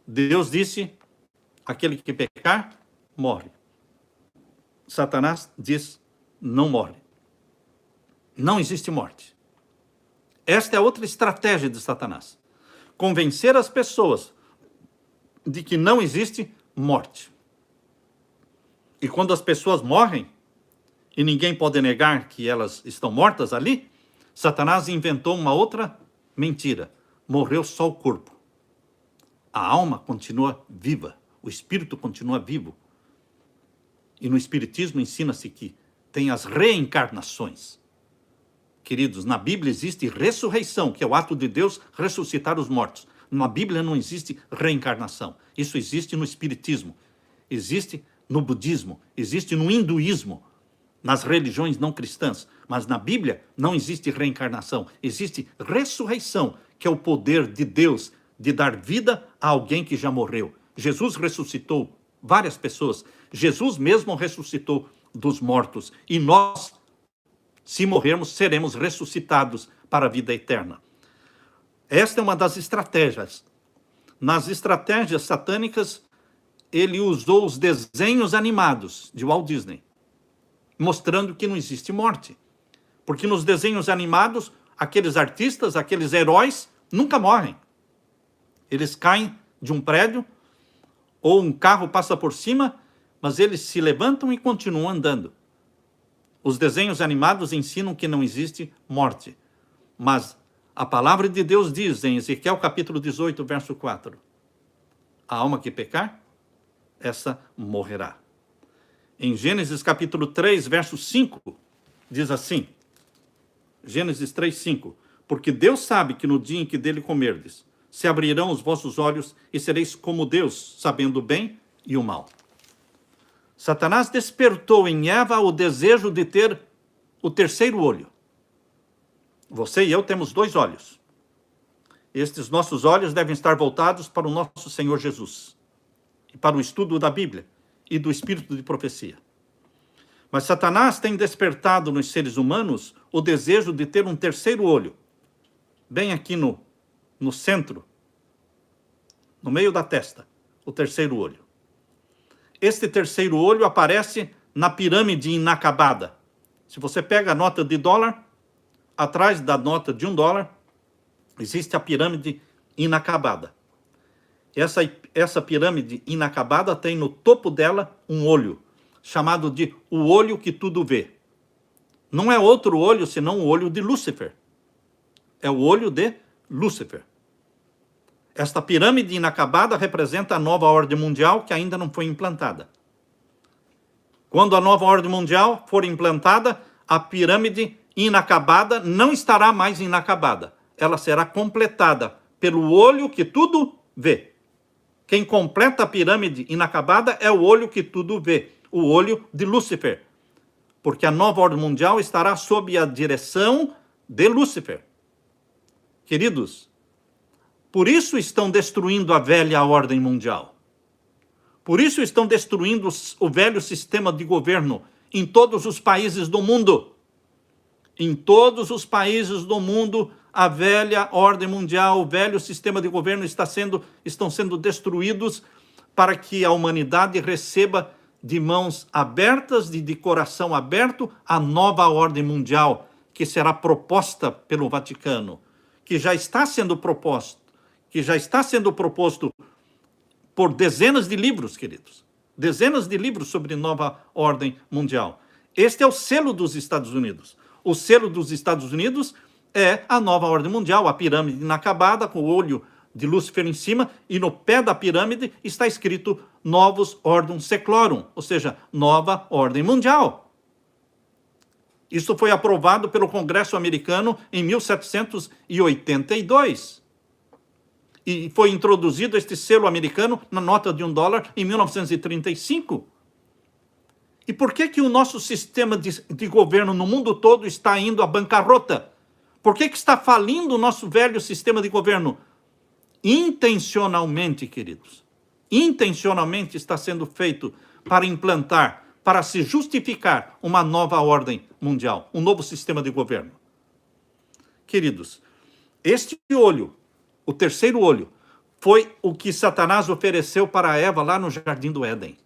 Deus disse, aquele que pecar, morre. Satanás diz, não morre. Não existe morte. Esta é outra estratégia de Satanás. Convencer as pessoas de que não existe morte. E quando as pessoas morrem, e ninguém pode negar que elas estão mortas ali, Satanás inventou uma outra mentira. Morreu só o corpo. A alma continua viva, o espírito continua vivo. E no espiritismo ensina-se que tem as reencarnações. Queridos, na Bíblia existe ressurreição, que é o ato de Deus ressuscitar os mortos. Na Bíblia não existe reencarnação. Isso existe no espiritismo, existe no budismo, existe no hinduísmo, nas religiões não cristãs. Mas na Bíblia não existe reencarnação, existe ressurreição, que é o poder de Deus de dar vida a alguém que já morreu. Jesus ressuscitou várias pessoas. Jesus mesmo ressuscitou dos mortos. E nós, se morrermos, seremos ressuscitados para a vida eterna. Esta é uma das estratégias. Nas estratégias satânicas, ele usou os desenhos animados de Walt Disney, mostrando que não existe morte. Porque nos desenhos animados, aqueles artistas, aqueles heróis, nunca morrem. Eles caem de um prédio, ou um carro passa por cima, mas eles se levantam e continuam andando. Os desenhos animados ensinam que não existe morte. Mas a palavra de Deus diz em Ezequiel capítulo 18, verso 4, a alma que pecar, essa morrerá. Em Gênesis capítulo 3, verso 5, diz assim, Gênesis 3, 5, porque Deus sabe que no dia em que dele comerdes, se abrirão os vossos olhos e sereis como Deus, sabendo o bem e o mal. Satanás despertou em Eva o desejo de ter o terceiro olho. Você e eu temos 2 olhos. Estes nossos olhos devem estar voltados para o nosso Senhor Jesus e para o estudo da Bíblia e do espírito de profecia. Mas Satanás tem despertado nos seres humanos o desejo de ter um terceiro olho, bem aqui no centro, no meio da testa. o terceiro olho. Este terceiro olho aparece na pirâmide inacabada. Se você pega a nota de dólar, atrás da nota de $1, existe a pirâmide inacabada. Essa pirâmide inacabada tem no topo dela um olho, chamado de o olho que tudo vê. Não é outro olho, senão o olho de Lúcifer. É o olho de Lúcifer. Esta pirâmide inacabada representa a nova ordem mundial que ainda não foi implantada. Quando a nova ordem mundial for implantada, a pirâmide inacabada não estará mais inacabada. Ela será completada pelo olho que tudo vê. Quem completa a pirâmide inacabada é o olho que tudo vê, o olho de Lúcifer. Porque a nova ordem mundial estará sob a direção de Lúcifer. Queridos, por isso estão destruindo a velha ordem mundial. Por isso estão destruindo o velho sistema de governo em todos os países do mundo. Em todos os países do mundo, a velha ordem mundial, o velho sistema de governo estão sendo destruídos para que a humanidade receba de mãos abertas, de coração aberto, a nova ordem mundial que será proposta pelo Vaticano, que já está sendo proposto por dezenas de livros, queridos. Dezenas de livros sobre nova ordem mundial. Este é o selo dos Estados Unidos. O selo dos Estados Unidos é a nova ordem mundial, a pirâmide inacabada, com o olho de Lúcifer em cima, e no pé da pirâmide está escrito Novus Ordem Seclorum, ou seja, nova ordem mundial. Isso foi aprovado pelo Congresso americano em 1782. E foi introduzido este selo americano na nota de $1 em 1935. E por que o nosso sistema de governo no mundo todo está indo à bancarrota? Por que está falindo o nosso velho sistema de governo? Intencionalmente, queridos. Intencionalmente está sendo feito para implantar, para se justificar uma nova ordem mundial, um novo sistema de governo. Queridos, este olho, o terceiro olho, foi o que Satanás ofereceu para Eva lá no Jardim do Éden.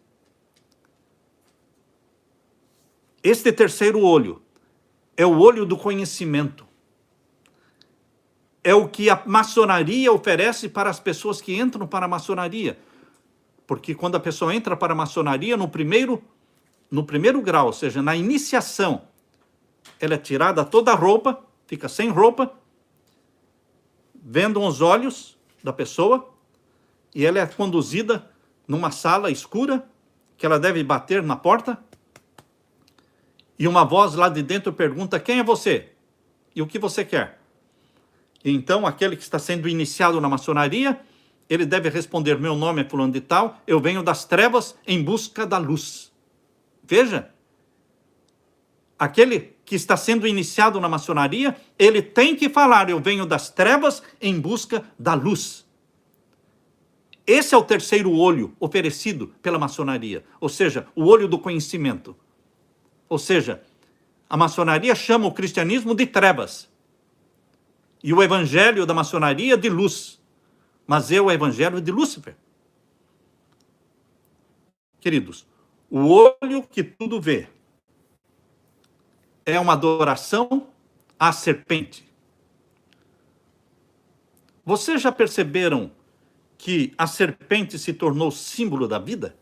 Este terceiro olho é o olho do conhecimento. É o que a maçonaria oferece para as pessoas que entram para a maçonaria. Porque quando a pessoa entra para a maçonaria, no primeiro grau, ou seja, na iniciação, ela é tirada toda a roupa, fica sem roupa, vendam os olhos da pessoa, e ela é conduzida numa sala escura, que ela deve bater na porta, e uma voz lá de dentro pergunta: quem é você? E o que você quer? E então, aquele que está sendo iniciado na maçonaria, ele deve responder: meu nome é fulano de tal, eu venho das trevas em busca da luz. Veja, aquele que está sendo iniciado na maçonaria, ele tem que falar: eu venho das trevas em busca da luz. Esse é o terceiro olho oferecido pela maçonaria, ou seja, o olho do conhecimento. Ou seja, a maçonaria chama o cristianismo de trevas e o evangelho da maçonaria de luz, mas é o evangelho de Lúcifer. Queridos, o olho que tudo vê é uma adoração à serpente. Vocês já perceberam que a serpente se tornou símbolo da vida?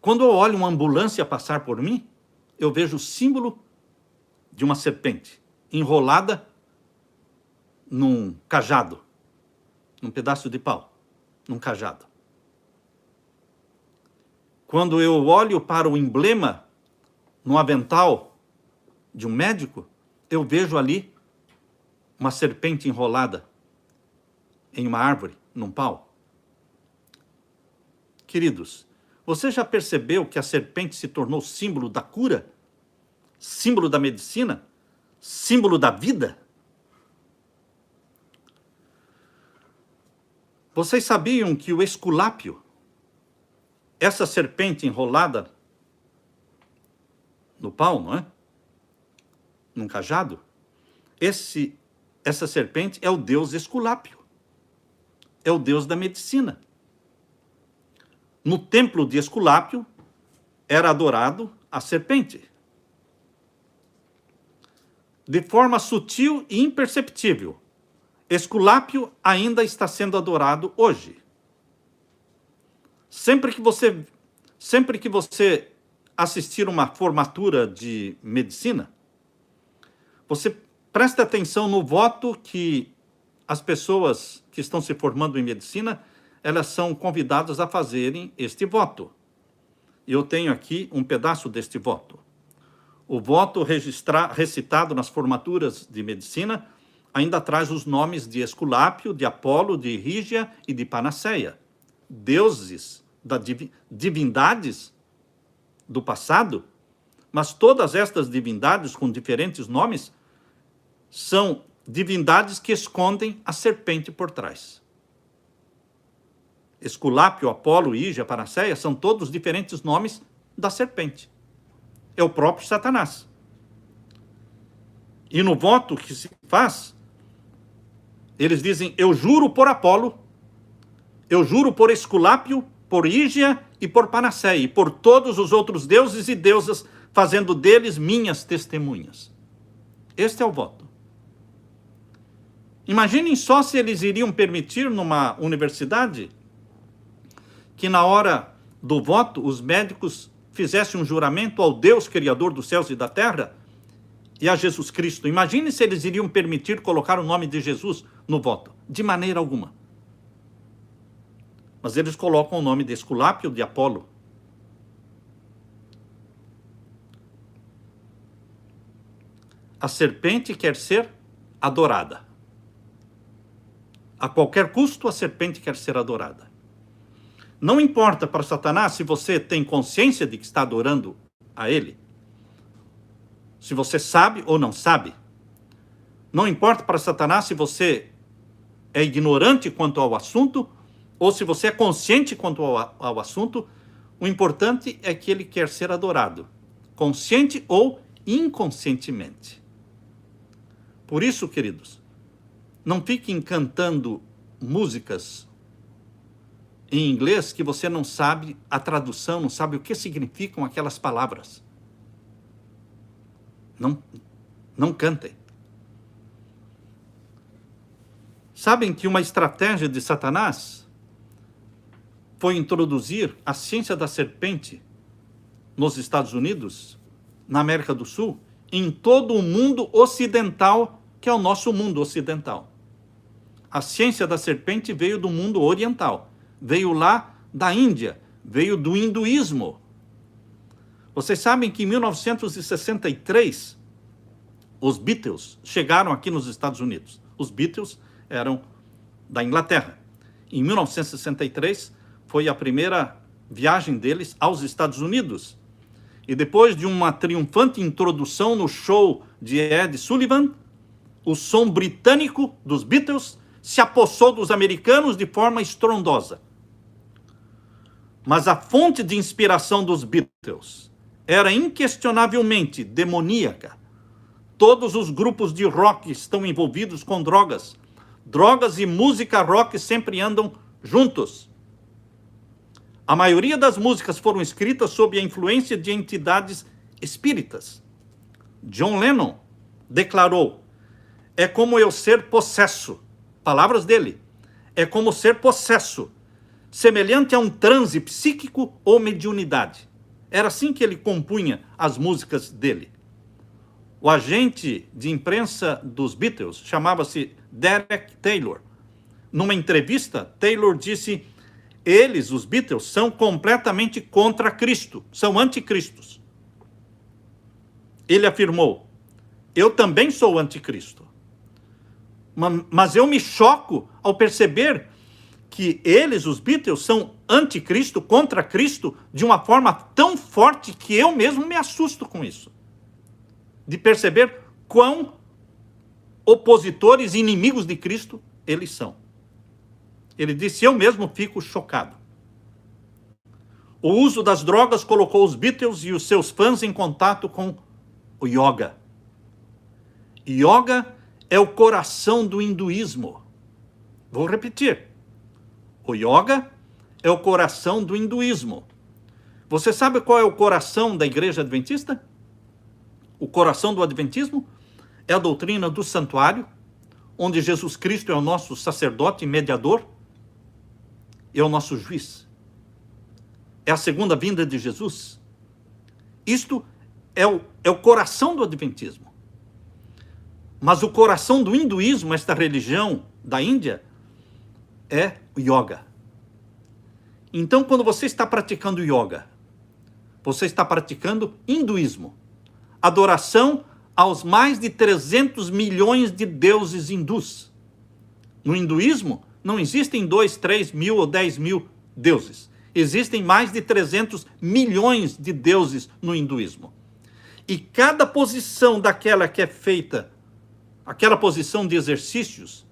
Quando eu olho uma ambulância passar por mim, eu vejo o símbolo de uma serpente enrolada num cajado, num pedaço de pau, num cajado. Quando eu olho para o emblema no avental de um médico, eu vejo ali uma serpente enrolada em uma árvore, num pau. Queridos, você já percebeu que a serpente se tornou símbolo da cura? Símbolo da medicina? Símbolo da vida? Vocês sabiam que o Esculápio, essa serpente enrolada no pau, não é? Num cajado, essa serpente é o deus Esculápio. É o deus da medicina. no templo de Esculápio, era adorado a serpente. De forma sutil e imperceptível, Esculápio ainda está sendo adorado hoje. Sempre que você assistir uma formatura de medicina, você preste atenção no voto que as pessoas que estão se formando em medicina, elas são convidadas a fazerem este voto. Eu tenho aqui um pedaço deste voto. O voto recitado nas formaturas de medicina ainda traz os nomes de Esculápio, de Apolo, de Rígia e de Panaceia, deuses, divindades do passado, mas todas estas divindades com diferentes nomes são divindades que escondem a serpente por trás. Esculápio, Apolo, Rígia, Panaceia são todos diferentes nomes da serpente. É o próprio Satanás. E no voto que se faz, eles dizem: eu juro por Apolo, eu juro por Esculápio, por Rígia e por Panaceia, e por todos os outros deuses e deusas, fazendo deles minhas testemunhas. Este é o voto. Imaginem só se eles iriam permitir numa universidade que na hora do voto os médicos fizessem um juramento ao Deus Criador dos céus e da terra e a Jesus Cristo. Imagine se eles iriam permitir colocar o nome de Jesus no voto. De maneira alguma. Mas eles colocam o nome de Esculápio, de Apolo. A serpente quer ser adorada. A qualquer custo, a serpente quer ser adorada. Não importa para Satanás se você tem consciência de que está adorando a ele. Se você sabe ou não sabe. Não importa para Satanás se você é ignorante quanto ao assunto ou se você é consciente quanto ao assunto. O importante é que ele quer ser adorado, consciente ou inconscientemente. Por isso, queridos, não fiquem cantando músicas em inglês que você não sabe a tradução, não sabe o que significam aquelas palavras. Não cantem. Sabem que uma estratégia de Satanás foi introduzir a ciência da serpente nos Estados Unidos, na América do Sul, em todo o mundo ocidental, que é o nosso mundo ocidental. A ciência da serpente veio do mundo oriental, veio lá da Índia, veio do hinduísmo. Vocês sabem que em 1963, os Beatles chegaram aqui nos Estados Unidos. Os Beatles eram da Inglaterra. Em 1963, foi a primeira viagem deles aos Estados Unidos. E depois de uma triunfante introdução no show de Ed Sullivan, o som britânico dos Beatles se apossou dos americanos de forma estrondosa. Mas a fonte de inspiração dos Beatles era inquestionavelmente demoníaca. Todos os grupos de rock estão envolvidos com drogas. Drogas e música rock sempre andam juntos. A maioria das músicas foram escritas sob a influência de entidades espíritas. John Lennon declarou: é como eu ser possesso. Palavras dele. É como ser possesso, semelhante a um transe psíquico ou mediunidade. Era assim que ele compunha as músicas dele. O agente de imprensa dos Beatles chamava-se Derek Taylor. Numa entrevista, Taylor disse: eles, os Beatles, são completamente contra Cristo, são anticristos. Ele afirmou: eu também sou anticristo. Mas eu me choco ao perceber que eles, os Beatles, são anticristo, contra Cristo, de uma forma tão forte que eu mesmo me assusto com isso. De perceber quão opositores e inimigos de Cristo eles são. Ele disse: eu mesmo fico chocado. O uso das drogas colocou os Beatles e os seus fãs em contato com o yoga. Yoga é o coração do hinduísmo. Vou repetir. O yoga é o coração do hinduísmo. Você sabe qual é o coração da igreja adventista? O coração do adventismo é a doutrina do santuário, onde Jesus Cristo é o nosso sacerdote e mediador, é o nosso juiz. É a segunda vinda de Jesus. Isto é o coração do adventismo. Mas o coração do hinduísmo, esta religião da Índia, é o yoga. Então, quando você está praticando yoga, você está praticando hinduísmo. Adoração aos mais de 300 milhões de deuses hindus. No hinduísmo, não existem 2, 3 mil ou 10 mil deuses. Existem mais de 300 milhões de deuses no hinduísmo. E cada posição daquela que é feita, aquela posição de exercícios,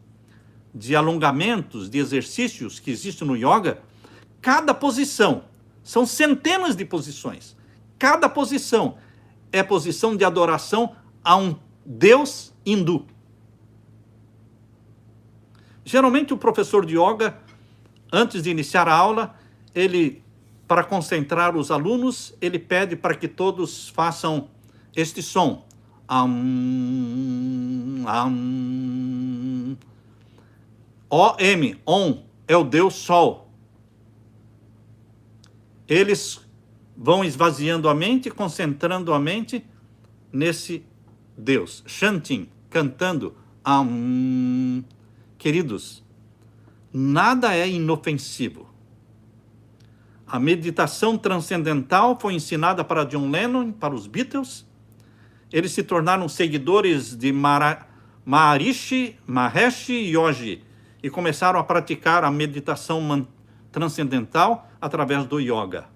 de alongamentos, de exercícios que existe no yoga, cada posição, são centenas de posições. Cada posição é posição de adoração a um deus hindu. Geralmente o professor de yoga, antes de iniciar a aula, para concentrar os alunos, ele pede para que todos façam este som. O-M, Om, é o Deus Sol. Eles vão esvaziando a mente, concentrando a mente nesse Deus. Chanting, cantando. Queridos, nada é inofensivo. A meditação transcendental foi ensinada para John Lennon, para os Beatles. Eles se tornaram seguidores de Maharishi Yogi e começaram a praticar a meditação transcendental através do yoga.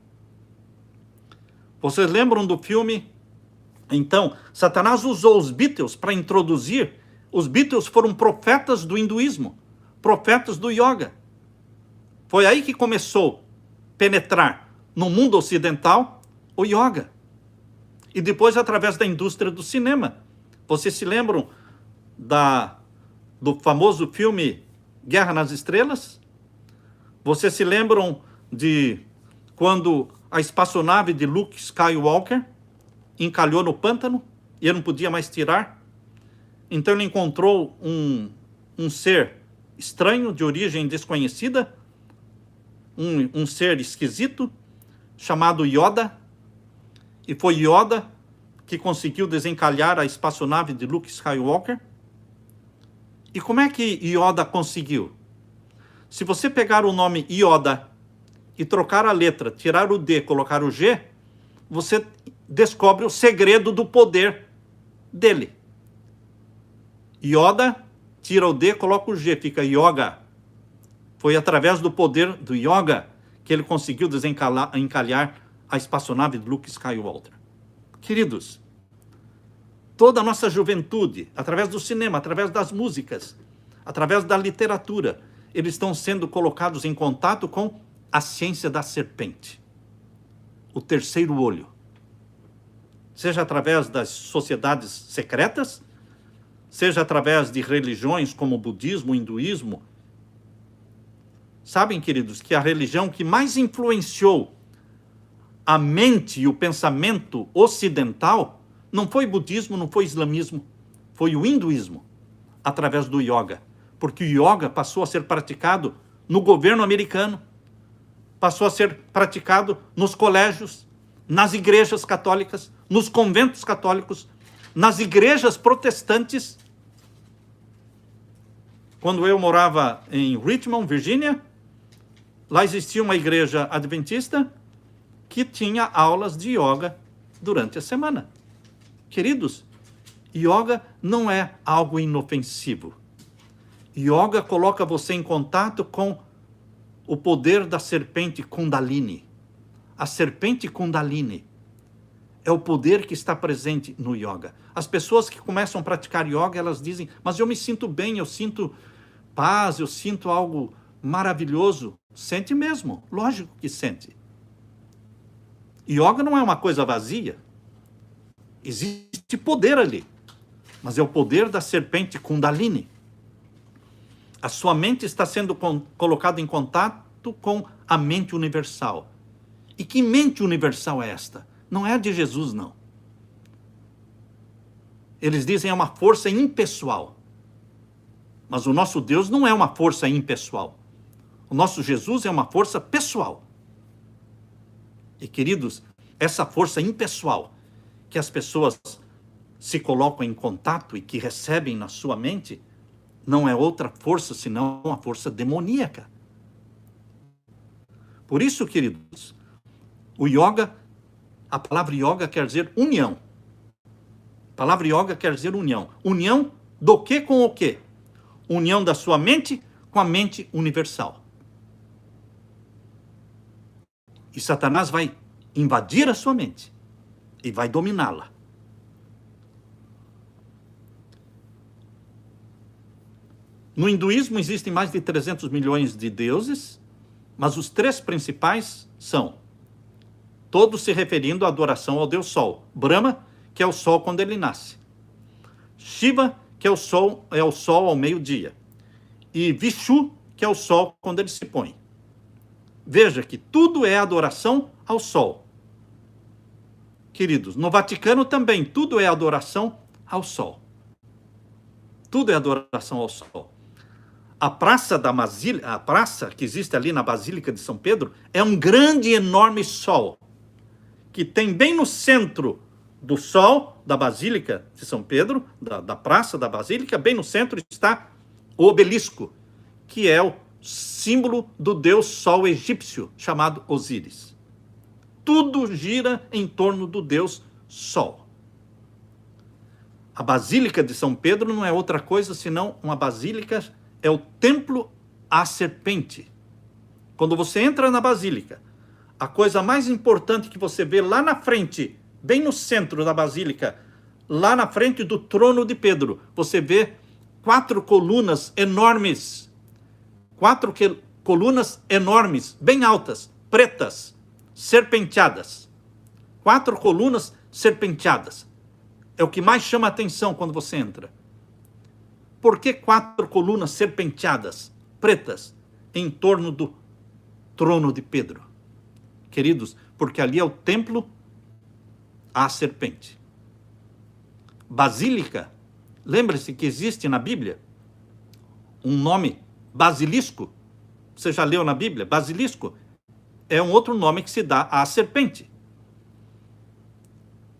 Vocês lembram do filme? Então, Satanás usou os Beatles para introduzir. Os Beatles foram profetas do hinduísmo, profetas do yoga. Foi aí que começou a penetrar no mundo ocidental o yoga. E depois através da indústria do cinema. Vocês se lembram do famoso filme Guerra nas Estrelas? Vocês se lembram de quando a espaçonave de Luke Skywalker encalhou no pântano e ele não podia mais tirar? Então ele encontrou um ser estranho, de origem desconhecida, um ser esquisito, chamado Yoda, e foi Yoda que conseguiu desencalhar a espaçonave de Luke Skywalker. E como é que Yoda conseguiu? Se você pegar o nome Yoda e trocar a letra, tirar o D, colocar o G, você descobre o segredo do poder dele. Yoda, tira o D, coloca o G, fica Yoga. Foi através do poder do yoga que ele conseguiu desencalhar a espaçonave de Luke Skywalker. Queridos, toda a nossa juventude, através do cinema, através das músicas, através da literatura, eles estão sendo colocados em contato com a ciência da serpente, o terceiro olho. Seja através das sociedades secretas, seja através de religiões como o budismo, o hinduísmo. Sabem, queridos, que a religião que mais influenciou a mente e o pensamento ocidental não foi budismo, não foi islamismo, foi o hinduísmo, através do yoga. Porque o yoga passou a ser praticado no governo americano, passou a ser praticado nos colégios, nas igrejas católicas, nos conventos católicos, nas igrejas protestantes. Quando eu morava em Richmond, Virgínia, lá existia uma igreja adventista que tinha aulas de yoga durante a semana. Queridos, yoga não é algo inofensivo. Yoga coloca você em contato com o poder da serpente Kundalini. A serpente Kundalini é o poder que está presente no yoga. As pessoas que começam a praticar yoga, elas dizem, mas eu me sinto bem, eu sinto paz, eu sinto algo maravilhoso. Sente mesmo, lógico que sente. Yoga não é uma coisa vazia. Existe poder ali, mas é o poder da serpente Kundalini. A sua mente está sendo colocada em contato contato com a mente universal. E que mente universal é esta? Não é a de Jesus, não. Eles dizem é uma força impessoal. Mas o nosso Deus não é uma força impessoal. O nosso Jesus é uma força pessoal. E, queridos, essa força impessoal que as pessoas se colocam em contato e que recebem na sua mente, não é outra força senão uma força demoníaca. Por isso, queridos, o yoga, a palavra yoga quer dizer união. A palavra yoga quer dizer união. União do que com o que? União da sua mente com a mente universal. E Satanás vai invadir a sua mente e vai dominá-la. No hinduísmo existem mais de 300 milhões de deuses, mas os três principais são, todos se referindo à adoração ao Deus Sol. Brahma, que é o Sol quando ele nasce. Shiva, que é o Sol ao meio-dia. E Vishnu, que é o Sol quando ele se põe. Veja que tudo é adoração ao Sol. Queridos, no Vaticano também tudo é adoração ao Sol. Tudo é adoração ao Sol. A praça que existe ali na Basílica de São Pedro é um grande e enorme sol, que tem bem no centro do sol da Basílica de São Pedro, da praça da Basílica, bem no centro está o obelisco, que é o símbolo do deus sol egípcio, chamado Osíris. Tudo gira em torno do deus Sol. A Basílica de São Pedro não é outra coisa senão uma basílica, é o templo à serpente. Quando você entra na basílica, a coisa mais importante que você vê lá na frente, bem no centro da basílica, lá na frente do trono de Pedro, você vê 4 colunas enormes. 4 colunas enormes, bem altas, pretas, serpenteadas. 4 colunas serpenteadas. É o que mais chama a atenção quando você entra. Por que 4 colunas serpenteadas, pretas, em torno do trono de Pedro? Queridos, porque ali é o templo à serpente. Basílica, lembre-se que existe na Bíblia um nome, basilisco. Você já leu na Bíblia? Basilisco é um outro nome que se dá à serpente.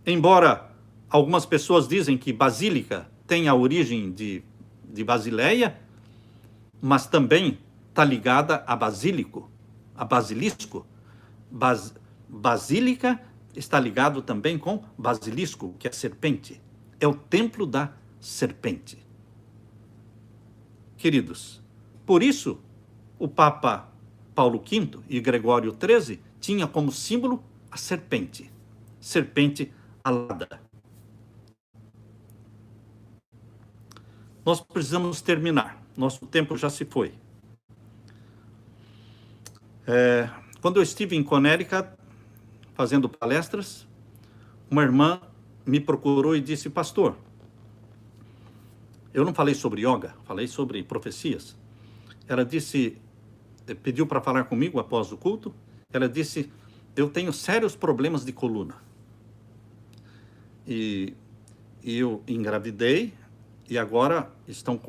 Embora algumas pessoas dizem que basílica tem a origem de Basileia, mas também está ligada a basílico, a basilisco. Basílica está ligado também com basilisco, que é serpente. É o templo da serpente. Queridos, por isso o Papa Paulo V e Gregório XIII tinha como símbolo a serpente alada. Nós precisamos terminar. Nosso tempo já se foi. Quando eu estive em Connecticut, fazendo palestras, uma irmã me procurou e disse: pastor, eu não falei sobre yoga, falei sobre profecias. Ela disse, pediu para falar comigo após o culto. Ela disse: eu tenho sérios problemas de coluna. E eu engravidei e agora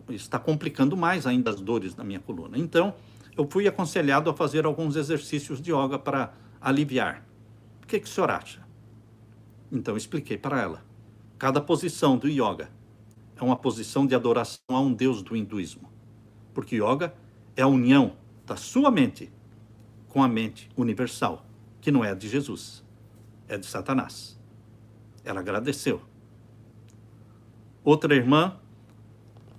está complicando mais ainda as dores na minha coluna. Então, eu fui aconselhado a fazer alguns exercícios de yoga para aliviar. O que o senhor acha? Então, eu expliquei para ela. Cada posição do yoga é uma posição de adoração a um deus do hinduísmo. Porque yoga é a união da sua mente com a mente universal, que não é a de Jesus, é de Satanás. Ela agradeceu. Outra irmã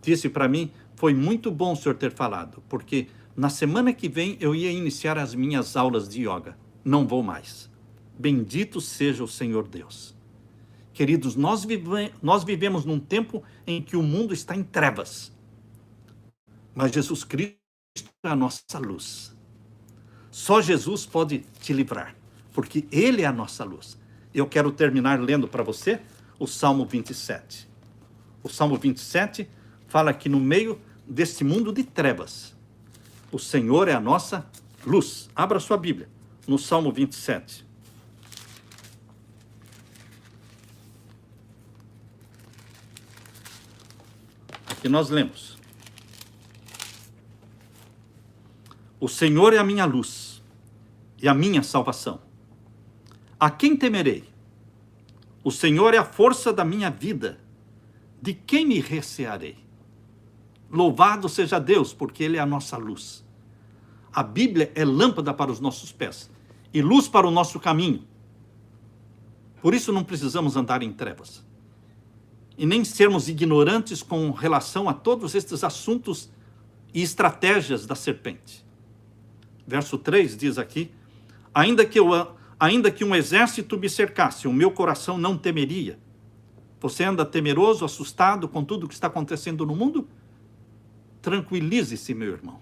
disse para mim: foi muito bom o senhor ter falado, porque na semana que vem eu ia iniciar as minhas aulas de yoga. Não vou mais. Bendito seja o Senhor Deus. Queridos, nós vivemos num tempo em que o mundo está em trevas. Mas Jesus Cristo é a nossa luz. Só Jesus pode te livrar, porque Ele é a nossa luz. Eu quero terminar lendo para você o Salmo 27. O Salmo 27 fala que no meio deste mundo de trevas, o Senhor é a nossa luz. Abra sua Bíblia no Salmo 27. Aqui nós lemos: o Senhor é a minha luz e a minha salvação. A quem temerei? O Senhor é a força da minha vida. De quem me recearei? Louvado seja Deus, porque Ele é a nossa luz. A Bíblia é lâmpada para os nossos pés e luz para o nosso caminho. Por isso não precisamos andar em trevas e nem sermos ignorantes com relação a todos estes assuntos e estratégias da serpente. Verso 3 diz aqui: ainda que um exército me cercasse, o meu coração não temeria. Você anda temeroso, assustado com tudo o que está acontecendo no mundo? Tranquilize-se, meu irmão.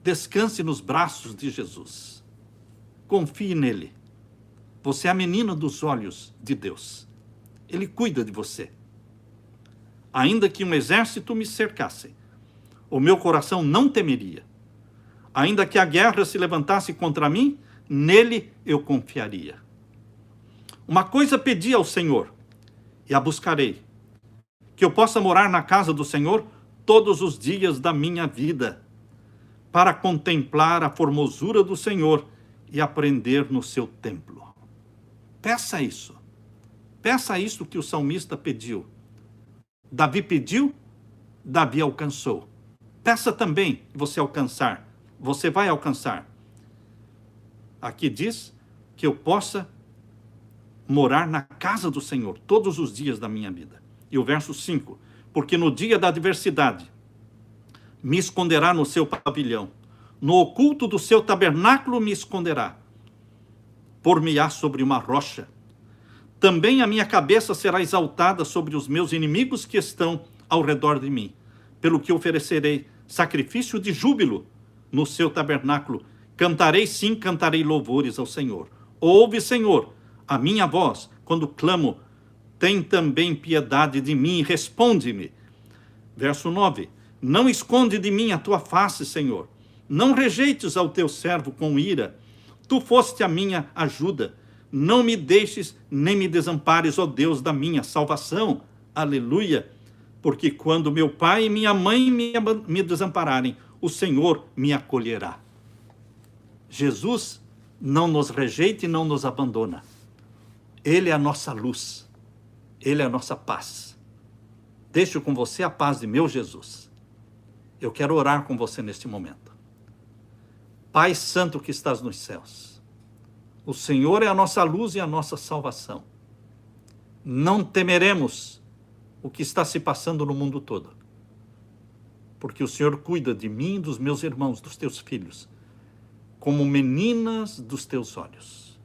Descanse nos braços de Jesus. Confie nele. Você é a menina dos olhos de Deus. Ele cuida de você. Ainda que um exército me cercasse, o meu coração não temeria. Ainda que a guerra se levantasse contra mim, nele eu confiaria. Uma coisa pedi ao Senhor, e a buscarei: que eu possa morar na casa do Senhor todos os dias da minha vida, para contemplar a formosura do Senhor e aprender no seu templo. Peça isso. Peça isso que o salmista pediu. Davi pediu, Davi alcançou. Peça também que você alcançar. Você vai alcançar. Aqui diz que eu possa morar na casa do Senhor todos os dias da minha vida. E o verso 5: porque no dia da adversidade me esconderá no seu pavilhão, no oculto do seu tabernáculo me esconderá, por-me-á sobre uma rocha. Também a minha cabeça será exaltada sobre os meus inimigos que estão ao redor de mim, pelo que oferecerei sacrifício de júbilo no seu tabernáculo. Cantarei, sim, cantarei louvores ao Senhor. Ouve, Senhor, a minha voz, quando clamo, tem também piedade de mim e responde-me. Verso 9: não esconde de mim a tua face, Senhor. Não rejeites ao teu servo com ira. Tu foste a minha ajuda. Não me deixes nem me desampares, ó Deus da minha salvação. Aleluia. Porque quando meu pai e minha mãe me desampararem, o Senhor me acolherá. Jesus não nos rejeita e não nos abandona. Ele é a nossa luz. Ele é a nossa paz. Deixo com você a paz de meu Jesus. Eu quero orar com você neste momento. Pai Santo que estás nos céus, o Senhor é a nossa luz e a nossa salvação. Não temeremos o que está se passando no mundo todo, porque o Senhor cuida de mim e dos meus irmãos, dos teus filhos, como meninas dos teus olhos.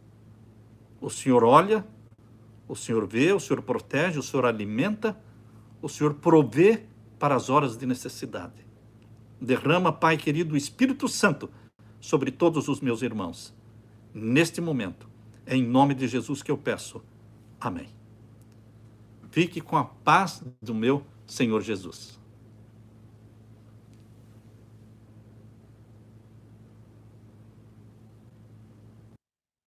O Senhor olha, o Senhor vê, o Senhor protege, o Senhor alimenta, o Senhor provê para as horas de necessidade. Derrama, Pai querido, o Espírito Santo sobre todos os meus irmãos. Neste momento, é em nome de Jesus que eu peço. Amém. Fique com a paz do meu Senhor Jesus.